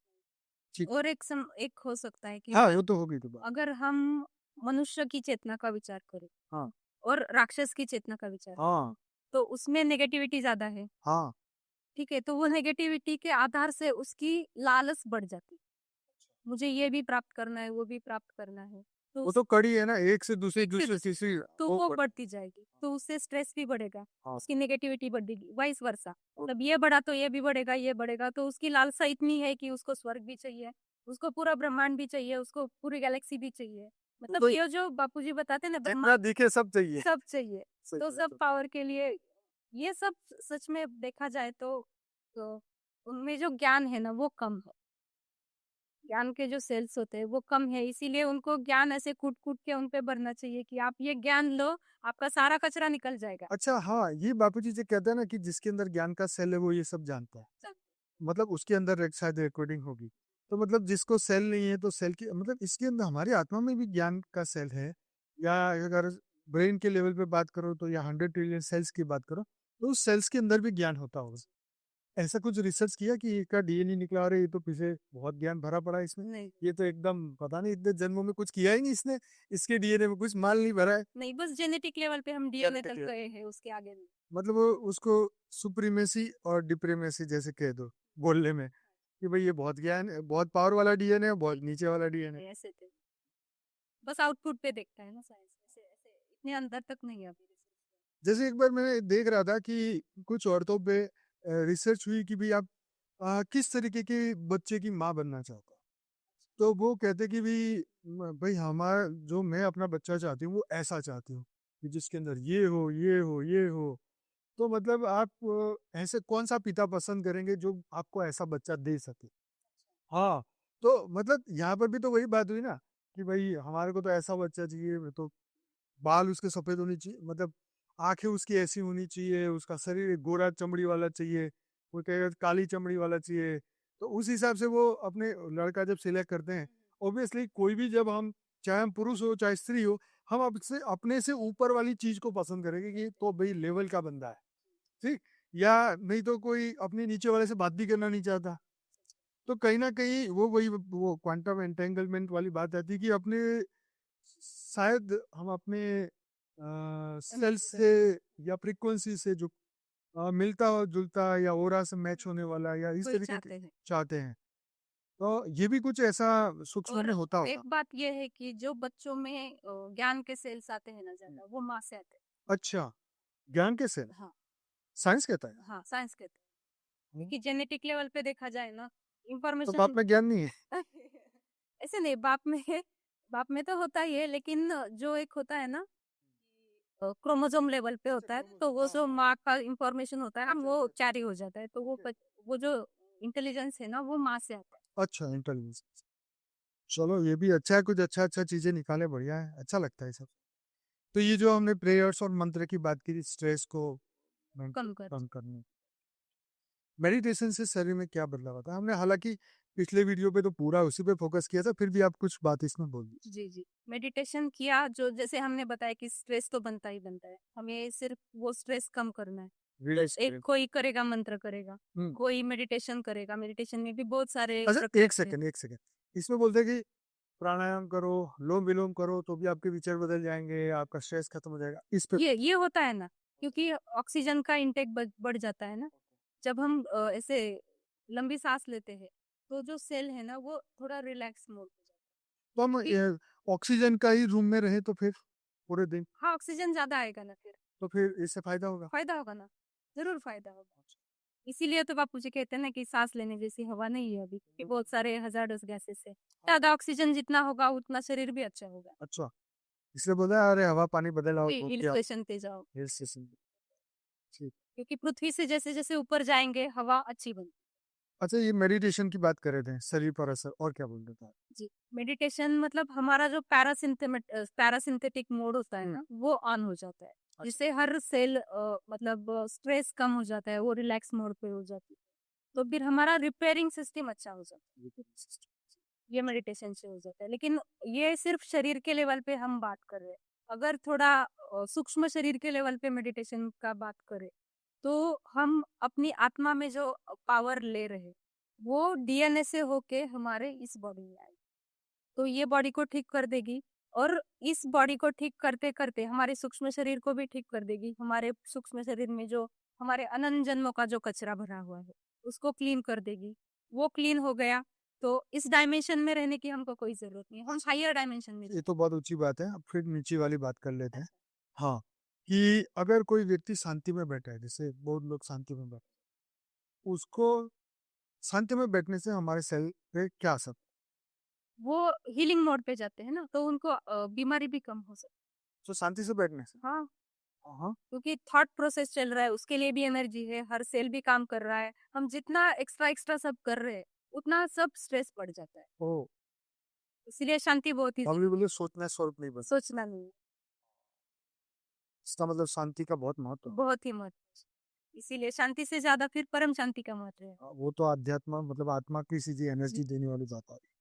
ठीक। और एक हो सकता है कि हाँ, ये तो होगी तो बात। अगर हम मनुष्य की चेतना का विचार करें हाँ और राक्षस की चेतना का विचार, हाँ तो उसमें नेगेटिविटी ज्यादा है। हाँ। ठीक है, तो वो नेगेटिविटी के आधार से उसकी लालच बढ़ जाती। मुझे ये भी प्राप्त करना है, वो भी प्राप्त करना है, तो वो तो कड़ी है ना, एक से दूसरी, एक से दूसरी तीसरी तो वो वो बढ़ती जाएगी, तो उससे स्ट्रेस भी बढ़ेगा, हाँ। उसकी नेगेटिविटी बढ़ेगी, वाइस वर्सा। मतलब ये बढ़ा तो ये भी बढ़ेगा, ये बढ़ेगा तो उसकी लालसा इतनी है कि उसको स्वर्ग भी चाहिए, उसको पूरा ब्रह्मांड भी चाहिए, उसको पूरी गैलेक्सी भी चाहिए। मतलब तो ये जो बापूजी बताते हैं ना, जितना ब्रह्मांड दिखे सब चाहिए। सब चाहिए। सही तो बात सब है। पावर के लिए ये सब सच में देखा जाए तो उनमें जो ज्ञान है ना वो कम है। ज्ञान के जो सेल्स होते हैं वो कम है, इसीलिए उनको ज्ञान ऐसे कूट कूट के उन पे भरना चाहिए कि आप ये ज्ञान लो, आपका सारा कचरा निकल जाएगा। अच्छा हाँ, ये बापूजी जी कहते हैं ना कि जिसके अंदर ज्ञान का सेल है वो ये सब जानता है। सब- मतलब उसके अंदर शायद रिकॉर्डिंग होगी। तो मतलब जिसको सेल नहीं है तो सेल की, मतलब इसके अंदर हमारी आत्मा में भी ज्ञान का सेल है। या अगर ब्रेन के लेवल पे बात करो तो, या 100 ट्रिलियन सेल्स की बात करो, तो उस सेल्स के अंदर भी ज्ञान होता होगा। ऐसा कुछ रिसर्च किया कि इसका डीएनए निकला और ये तो पीछे बहुत ज्ञान भरा पड़ा है इसमें। नहीं ये तो एकदम पता नहीं, इतने जन्मों में कुछ किया ही नहीं इसने, इसके डीएनए में कुछ माल नहीं भरा है। नहीं, बस जेनेटिक लेवल पे हम डीएनए Genetic तक level। गए हैं, उसके आगे नहीं। मतलब वो उसको सुप्रीमेसी और डिप्रीमेसी जैसे कह दो बोलने में, कि भाई ये बहुत ज्ञान है, बहुत पावर वाला डीएनए है, बहुत नीचे वाला डीएनए। ऐसे थे, बस आउटपुट पे देखता है ना साइंस, ऐसे ऐसे इतने अंदर तक नहीं अभी research जैसे एक बार मैंने देख रहा था कि कुछ औरतों पे रिसर्च हुई कि भाई आप किस तरीके के बच्चे की माँ बनना चाहते हो। तो वो कहते कि भाई हमारा जो मैं अपना बच्चा चाहती हूँ वो ऐसा चाहती हूँ कि जिसके अंदर ये हो, ये हो, ये हो। तो मतलब आप ऐसे कौन सा पिता पसंद करेंगे जो आपको ऐसा बच्चा दे सके। हाँ, तो मतलब यहाँ पर भी तो वही बात हुई ना कि भाई हमारे को तो ऐसा बच्चा चाहिए, तो बाल उसके सफेद होने चाहिए, मतलब आंखें उसकी ऐसी होनी चाहिए, उसका शरीर एक गोरा चमड़ी वाला चाहिए, कोई कहेगा काली चमड़ी वाला चाहिए। तो उस हिसाब से वो अपने लड़का जब सिलेक्ट करते हैं, ऑब्वियसली कोई भी, जब हम, चाहे हम पुरुष हो चाहे स्त्री हो, हम अपने से ऊपर वाली चीज को पसंद करेंगे कि तो भाई लेवल का बंदा है, ठीक। या नहीं तो कोई अपने नीचे वाले से बात भी करना नहीं चाहता। तो कहीं ना कहीं वो वही वो क्वांटम एंटेंगलमेंट वाली बात आती है कि अपने, शायद हम अपने सेल से या फ्रीक्वेंसी से जो मिलता हो जुलता या ओरा से मैच होने वाला या इस वही तरीके के चाहते हैं। चाहते हैं। तो ये भी कुछ ऐसा सूक्ष्म और में होता होगा। एक बात ये है कि जो बच्चों में ज्ञान के सेल्स आते हैं ना ज्यादा, वो माँ से आते अच्छा, ज्ञान कैसे? हैं। हाँ, साइंस कहता है। हाँ, साइंस कहते हैं। हम्म, क्योंकि जेनेटिक लेवल पे देखा जाए ना, तो इंफॉर्मेशन बाप में ज्ञान नहीं है। ऐसे नहीं, बाप में तो होता ही है, लेकिन जो एक होता है ना, क्रोमोसोम लेवल पे अच्छा होता है, तो क्रोमोसोम, वो हाँ जो हाँ। माँ का इंफॉर्मेशन होता है ना, अच्छा वो अच्छा कैरी हो जाता है, तो ओके। वो जो इंटेलिजेंस है ना, वो माँ से आता है। अच्छा इंटेलिजेंस। चलो ये भी अच्छा है, कुछ अच्छा अच्छा चीजें निकाले, बढ़िया है, अच्छा लगता है सब। तो ये जो हमने प्रेयर्स और मंत्र की बात की, स्ट्रेस को कम कर। कम करने, मेडिटेशन से शरीर में क्या बदलाव आता है? हमने हालांकि पिछले वीडियो पे तो पूरा उसी पे फोकस किया था, फिर भी आप कुछ बात इसमें बोल दीजिए। जी, जी। मेडिटेशन किया, जो जैसे हमने बताया कि स्ट्रेस तो बनता ही बनता है। हमें सिर्फ वो स्ट्रेस कम करना है। रिलैक्स एक करें। कोई करेगा मंत्र करेगा, हम्म। कोई मेडिटेशन करेगा। मेडिटेशन में भी बहुत सारे अच्छा प्रकार एक के। सेकंड एक सेकंड, इसमें बोलते हैं कि प्राणायाम करो, लोम विलोम करो तो भी आपके विचार बदल जाएंगे, आपका स्ट्रेस खत्म हो जाएगा, इस पे ये होता है ना, क्योंकि ऑक्सीजन का इंटेक बढ़ जाता है ना। जब हम ऐसे लंबी सांस लेते हैं, तो जो सेल है ना, वो थोड़ा रिलैक्स मोड हो जाता तो हम है। ऑक्सीजन का ही रूम में रहे तो फिर पूरे दिन, हाँ, ऑक्सीजन ज्यादा आएगा ना, फिर तो फिर इससे फायदा होगा। फायदा होगा ना, जरूर फायदा होगा। इसीलिए तो बापूजी कहते हैं ना कि सांस लेने जैसी हवा नहीं है अभी, कि बहुत सारे हजार्डस गैसेस है। ज्यादा ऑक्सीजन जितना होगा उतना शरीर भी अच्छा होगा। अच्छा, इसलिए बोला अरे हवा पानी बदलाव तो हिल क्या। स्टेशन पे जाओ, हिल स्टेशन। ठीक। क्योंकि पृथ्वी से जैसे जैसे ऊपर जाएंगे हवा अच्छी बनती अच्छा ये मेडिटेशन की बात कर रहे थे, शरीर पर असर, और क्या बोल रहे थे आप? है। जी, मेडिटेशन मतलब हमारा जो पैरासिम्पेटिक मोड होता है ना, वो ऑन हो जाता है, अच्छा। जिससे हर सेल मतलब स्ट्रेस कम हो जाता है, वो रिलैक्स मोड पे हो जाती है। तो फिर हमारा रिपेयरिंग सिस्टम अच्छा हो जाता है, ये मेडिटेशन से हो जाता है। लेकिन ये सिर्फ शरीर के लेवल पे हम बात कर रहे हैं। अगर थोड़ा सूक्ष्म शरीर के लेवल पे मेडिटेशन का बात करें, तो हम अपनी आत्मा में जो पावर ले रहे हैं, वो डीएनए से होके हमारे इस बॉडी में आएगी, तो ये बॉडी को ठीक कर देगी। और इस बॉडी को ठीक करते करते हमारे सूक्ष्म शरीर को भी ठीक कर देगी। हमारे सूक्ष्म शरीर में जो हमारे अनंत जन्मों का जो कचरा भरा हुआ है, उसको क्लीन कर देगी। वो क्लीन हो गया, तो इस डायमेंशन में रहने की हमको कोई जरूरत नहीं है, हम हायर डायमेंशन में ये तो बहुत ऊंची बात है, अब फिर नीचे वाली बात कर लेते हैं। हाँ, कि अगर कोई व्यक्ति शांति में बैठा है, जैसे बहुत लोग शांति में बैठे, उसको शांति में बैठने से हमारे सेल पे क्या असर? वो हीलिंग मोड पे जाते हैं ना, तो उनको बीमारी भी कम हो सकती तो शांति से बैठने से। है। हाँ, हाँ। क्योंकि थॉट प्रोसेस चल रहा है, उसके लिए भी एनर्जी है, हर सेल भी काम कर रहा है। हम जितना एक्स्ट्रा एक्स्ट्रा सब कर रहे हैं, उतना सब स्ट्रेस बढ़ जाता है। ओ, इसीलिए शांति बहुत ही अभी बोले सोचना स्वरूप नहीं बस, सोचना नहीं है, इसका मतलब शांति का बहुत महत्व है। बहुत ही महत्व है। इसीलिए शांति से ज्यादा फिर परम शांति का महत्व है। वो तो आध्यात्म मतलब आत्मा की सीधी एनर्जी देने वाली बात आ रही है।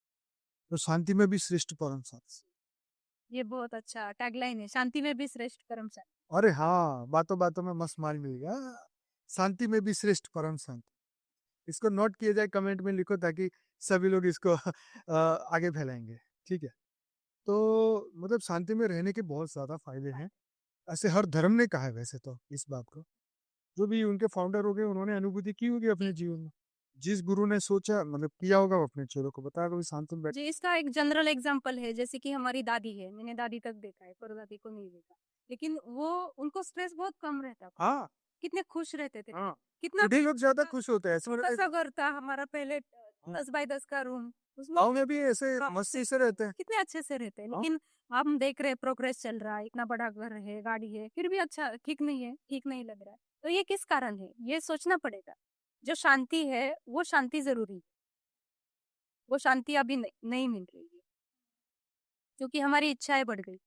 तो शांति में भी श्रेष्ठ परम शांति। ये बहुत अच्छा टैगलाइन है, शांति में भी श्रेष्ठ परम शांति। अरे हाँ, बातों बातों में मस्त माल मिल गया। शांति में भी श्रेष्ठ परम शांति, इसको नोट किया जाए, कमेंट में लिखो ताकि सभी लोग इसको आगे फैलाएंगे। ठीक है। तो मतलब शांति में रहने के बहुत ज्यादा फायदे हैं, ऐसे हर धर्म ने कहा है वैसे तो इस बात को, जो भी उनके फाउंडर हो गए उन्होंने अनुभूति की होगी अपने जीवन में, जिस गुरु ने सोचा मतलब किया होगा वो अपने चेलों को बताया होगा शांति में बैठ। जी, इसका एक जनरल एग्जांपल है, जैसे कि हमारी दादी है, मैंने दादी तक देखा है, पर दादी को नहीं देखा। लेकिन वो, उनको स्ट्रेस बहुत कम रहता था, हाँ कितने खुश रहते थे। हाँ, कितना बुढ़े लोग ज्यादा खुश होते हैं ऐसे छोटा सा घर था हमारा पहले, हाँ, 10 बाय 10 का रूम, उसमें गाँव में भी ऐसे हाँ, मस्ती से रहते हैं। कितने अच्छे से रहते हैं। हाँ, लेकिन हम देख रहे हैं प्रोग्रेस चल रहा है, इतना बड़ा घर है, गाड़ी है, फिर भी अच्छा ठीक नहीं है, ठीक नहीं लग रहा है। तो ये किस कारण है, ये सोचना पड़ेगा। जो शांति है, वो शांति जरूरी है, वो शांति अभी नहीं मिल रही है, क्योंकि हमारी इच्छाएं बढ़ गई।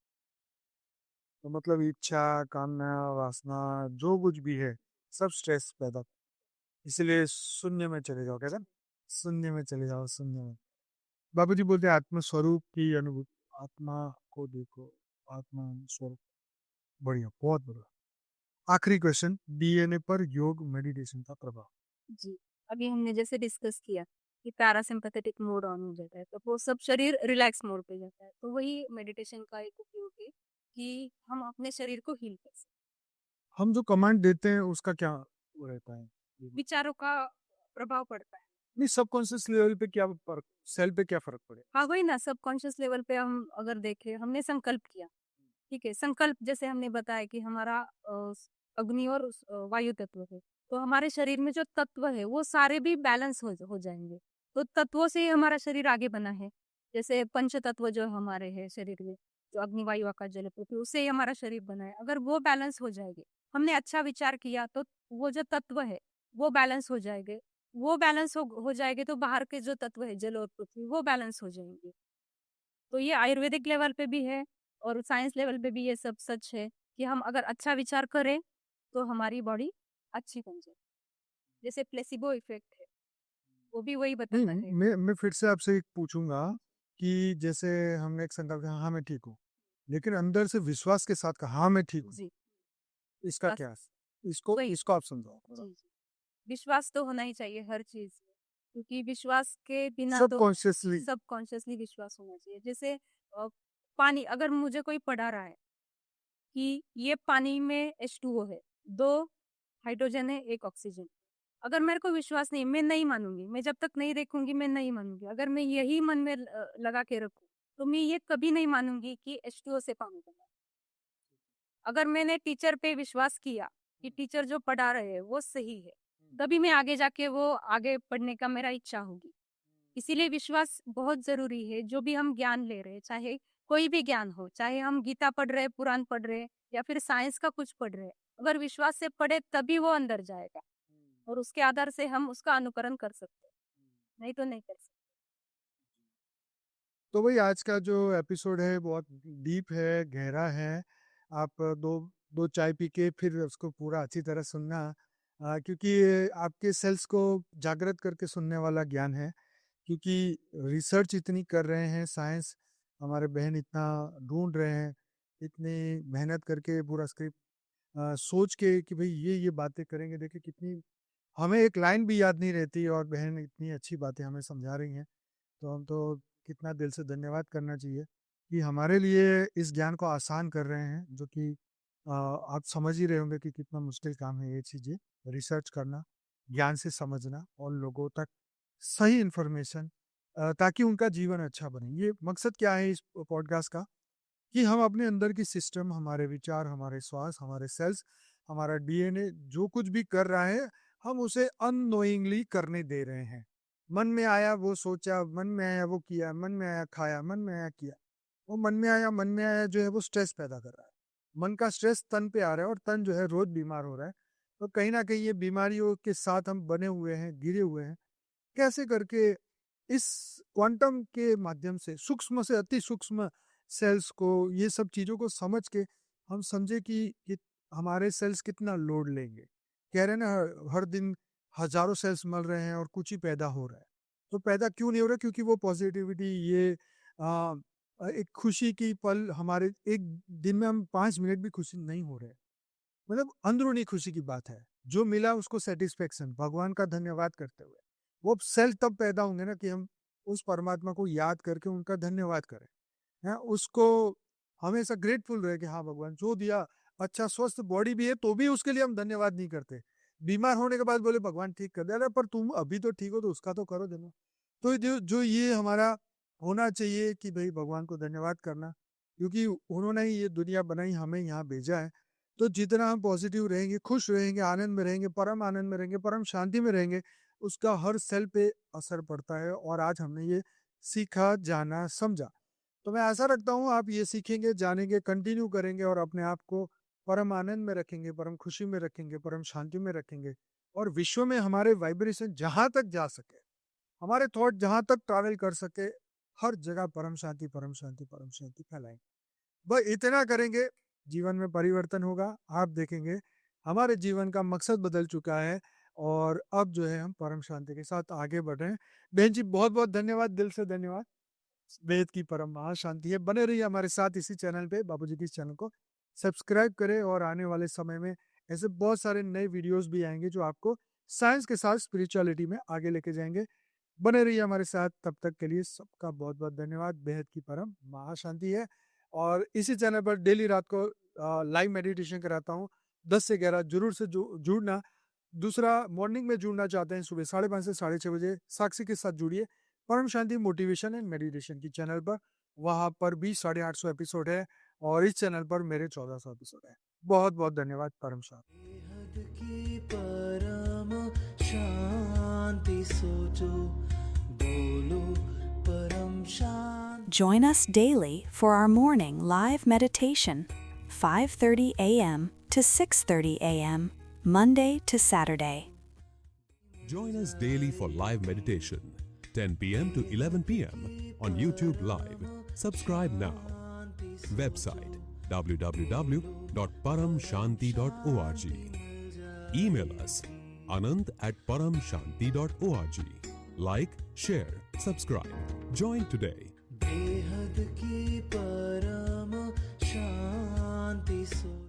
तो मतलब इच्छा, कामना, वासना, जो कुछ भी है सब स्ट्रेस पैदा, इसलिए शून्य में चले जाओ, कहते हैं ना, शून्य में चले जाओ, शून्य में। बाबूजी बोलते हैं आत्म स्वरूप की अनुभूति, आत्मा को देखो, आत्मा स्वरूप। बढ़िया, बहुत बढ़िया। आखिरी क्वेश्चन, डीएनए पर योग मेडिटेशन का प्रभाव। जी, अभी हमने जैसे डिस्कस किया कि पैरासिम्पैथेटिक मोड ऑन हो जाता है, तो वो सब शरीर रिलैक्स मोड पे जाता है। तो वही मेडिटेशन का एक उपयोग है कि हम अपने शरीर को हील कर सकते हम जो कमांड देते हैं उसका क्या वो रहता है। विचारों का प्रभाव पड़ता है। नहीं, सबकॉन्शियस लेवल पे क्या फर्क, सेल पे क्या फर्क पड़े? हाँ, वही ना, सबकॉन्शियस लेवल पे हम अगर देखें, हमने संकल्प किया, ठीक है? संकल्प जैसे हमने बताया कि हमारा अग्नि और वायु तत्व है, तो हमारे शरीर में जो तत्व है वो सारे भी बैलेंस हो जाएंगे। तो तत्वों से ही हमारा शरीर आगे बना है। जैसे पंच तत्व जो हमारे है शरीर में, जो अग्नि वायु आकाश जल पृथ्वी, उससे ही हमारा शरीर बना है। अगर वो बैलेंस हो जाएंगे, हमने अच्छा विचार किया तो वो जो तत्व है वो बैलेंस हो जाएंगे। वो बैलेंस हो जाएंगे तो बाहर के जो तत्व है जल और पृथ्वी वो बैलेंस हो जाएंगे। तो ये आयुर्वेदिक लेवल पे भी है और साइंस लेवल पे भी ये सब सच है कि हम अगर अच्छा विचार करें तो हमारी बॉडी अच्छी बन जाए। जैसे प्लेसिबो इफेक्ट है, वो भी वही नहीं, बताता है। मैं फिर से आपसे एक पूछूंगा कि जैसे हमने एक संकल्प किया, हाँ मैं ठीक हूँ, लेकिन अंदर से विश्वास के साथ कहा हाँ मैं ठीक हूँ, जी। इसका बस क्या है? इसको वही। इसको आप समझाओ थोड़ा। जी, जी। विश्वास तो होना ही चाहिए हर चीज में, क्योंकि विश्वास के बिना तो सबकॉन्शियसली। सबकॉन्शियसली विश्वास होना चाहिए। जैसे पानी अगर मुझे कोई पढ़ा रहा है कि ये पानी में H2O है, 2 हाइड्रोजन है, 1 ऑक्सीजन। अगर मेरे को विश्वास नहीं, मैं नहीं मानूँगी, मैं जब तक नहीं देखूँगी मैं नहीं मानूँगी। अगर मैं यही मन में लगा के रखूँ, तो मैं ये कभी नहीं मानूँगी कि H2O से पानी बना है। अगर मैंने टीचर पे विश्वास किया कि टीचर जो पढ़ा रहे हैं वो सही है, तभी मैं आगे जाके वो आगे पढ़ने का मेरा इच्छा होगी। इसीलिए विश्वास बहुत ज़रूरी है। जो भी हम ज्ञान ले रहे हैं, चाहे कोई भी ज्ञान हो, चाहे हम गीता पढ़ रहे हैं, पुराण पढ़ रहे हैं या फिर साइंस का कुछ पढ़ रहे हैं, अगर विश्वास से पढ़े तभी वो अंदर जाएगा और उसके आधार से हम उसका अनुकरण कर सकते हैं, नहीं तो नहीं कर सकते। तो भाई आज का जो एपिसोड है बहुत डीप है, गहरा है। आप दो दो चाय पी के फिर उसको पूरा अच्छी तरह सुनना, क्योंकि ये आपके सेल्स को जागृत करके सुनने वाला ज्ञान है। क्योंकि रिसर्च इतनी कर रहे हैं, साइंस हमारे बहन इतना ढूंढ रहे हैं, इतनी मेहनत करके पूरा स्क्रिप्ट सोच के कि भाई ये बातें करेंगे, देखिए कितनी हमें एक लाइन भी याद नहीं रहती और बहन इतनी अच्छी बातें हमें समझा रही हैं। तो हम तो कितना दिल से धन्यवाद करना चाहिए कि हमारे लिए इस ज्ञान को आसान कर रहे हैं, जो कि आप समझ ही रहे होंगे कि कितना मुश्किल काम है ये चीज़ें रिसर्च करना, ज्ञान से समझना और लोगों तक सही इन्फॉर्मेशन, ताकि उनका जीवन अच्छा बने। ये मकसद क्या है इस पॉडकास्ट का कि हम अपने अंदर की सिस्टम, हमारे विचार, हमारे श्वास, हमारे सेल्स, हमारा डीएनए जो कुछ भी कर रहा है, हम उसे अननोइंगली करने दे रहे हैं। मन में आया वो सोचा, मन में आया वो किया, मन में आया खाया, मन में आया किया। वो मन में आया जो है वो स्ट्रेस पैदा कर रहा है। मन का स्ट्रेस तन पे आ रहा है और तन जो है रोज बीमार हो रहा है। तो कहीं ना कहीं ये बीमारियों के साथ हम बने हुए हैं, गिरे हुए हैं। कैसे करके इस क्वांटम के माध्यम से सूक्ष्म से अति सूक्ष्म सेल्स को, ये सब चीज़ों को समझ के हम समझे कि हमारे सेल्स कितना लोड लेंगे। कह रहे हैं ना, हर दिन हजारों सेल्स मर रहे हैं और कुछ ही पैदा हो रहा है। तो पैदा क्यों नहीं हो रहा? क्योंकि वो पॉजिटिविटी, ये आ, एक खुशी की पल हमारे एक दिन में हम 5 मिनट भी खुशी नहीं हो रहे। मतलब अंदरूनी खुशी की बात है। जो मिला उसको सेटिस्फेक्शन, भगवान का धन्यवाद करते हुए। वो सेल तब पैदा होंगे ना कि हम उस परमात्मा को याद करके उनका धन्यवाद करें। हैं? उसको हमेशा ग्रेटफुल रहे कि हाँ भगवान जो दिया, अच्छा स्वस्थ बॉडी भी है तो भी उसके लिए हम धन्यवाद नहीं करते। बीमार होने के बाद बोले भगवान ठीक कर दे, अरे पर तुम अभी तो ठीक हो तो उसका तो करो देना। तो जो ये हमारा होना चाहिए कि भाई भगवान को धन्यवाद करना, क्योंकि उन्होंने ही ये दुनिया बनाई, हमें यहाँ भेजा है। तो जितना हम पॉजिटिव रहेंगे, खुश रहेंगे, आनंद में रहेंगे, परम आनंद में रहेंगे, परम शांति में रहेंगे, उसका हर सेल पे असर पड़ता है। और आज हमने ये सीखा, जाना, समझा। तो मैं आशा रखता हूँ आप ये सीखेंगे, जानेंगे, कंटिन्यू करेंगे और अपने आप को परम आनंद में रखेंगे, परम खुशी में रखेंगे, परम शांति में रखेंगे। और विश्व में हमारे वाइब्रेशन जहाँ तक जा सके, हमारे थॉट जहाँ तक ट्रैवल कर सके, हर जगह परम शांति, परम शांति, परम शांति फैलाएंगे। बस इतना करेंगे, जीवन में परिवर्तन होगा। आप देखेंगे हमारे जीवन का मकसद बदल चुका है और अब जो है हम परम शांति के साथ आगे बढ़ रहे हैं। बहन जी बहुत बहुत धन्यवाद, दिल से धन्यवाद। वेद की परम महाशांति है। बने रहिए हमारे साथ इसी चैनल पे, बाबूजी की इस चैनल को सब्सक्राइब करें और आने वाले समय में ऐसे बहुत सारे नए वीडियोस भी आएंगे जो आपको साइंस के साथ स्पिरिचुअलिटी में आगे लेके जाएंगे। बने रहिए हमारे साथ, तब तक के लिए सबका बहुत बहुत धन्यवाद। बेहद की परम महाशांति है। और इसी चैनल पर डेली रात को लाइव मेडिटेशन कराता हूँ 10 से 11, जरूर से जुड़ना। दूसरा, मॉर्निंग में जुड़ना चाहते हैं सुबह 5:30 से 6:30 बजे साक्षी के साथ जुड़िए परम शांति मोटिवेशन एंड मेडिटेशन की चैनल पर। वहाँ पर भी 850 एपिसोड है और इस चैनल पर मेरे 1400 एपिसोड है। बहुत बहुत धन्यवाद परम शांति। बेहद की परम शांति सोचो, बोलो परम शांति। Join us daily for our morning live meditation, 5:30 a.m. to 6:30 a.m., Monday to Saturday. Join us daily for live meditation, 10 p.m. to 11 p.m. on YouTube Live. Subscribe now. Website www.paramshanti.org. Email us anand@paramshanti.org. Like, share, subscribe. Join today. बेहद की परम शांति सोचो।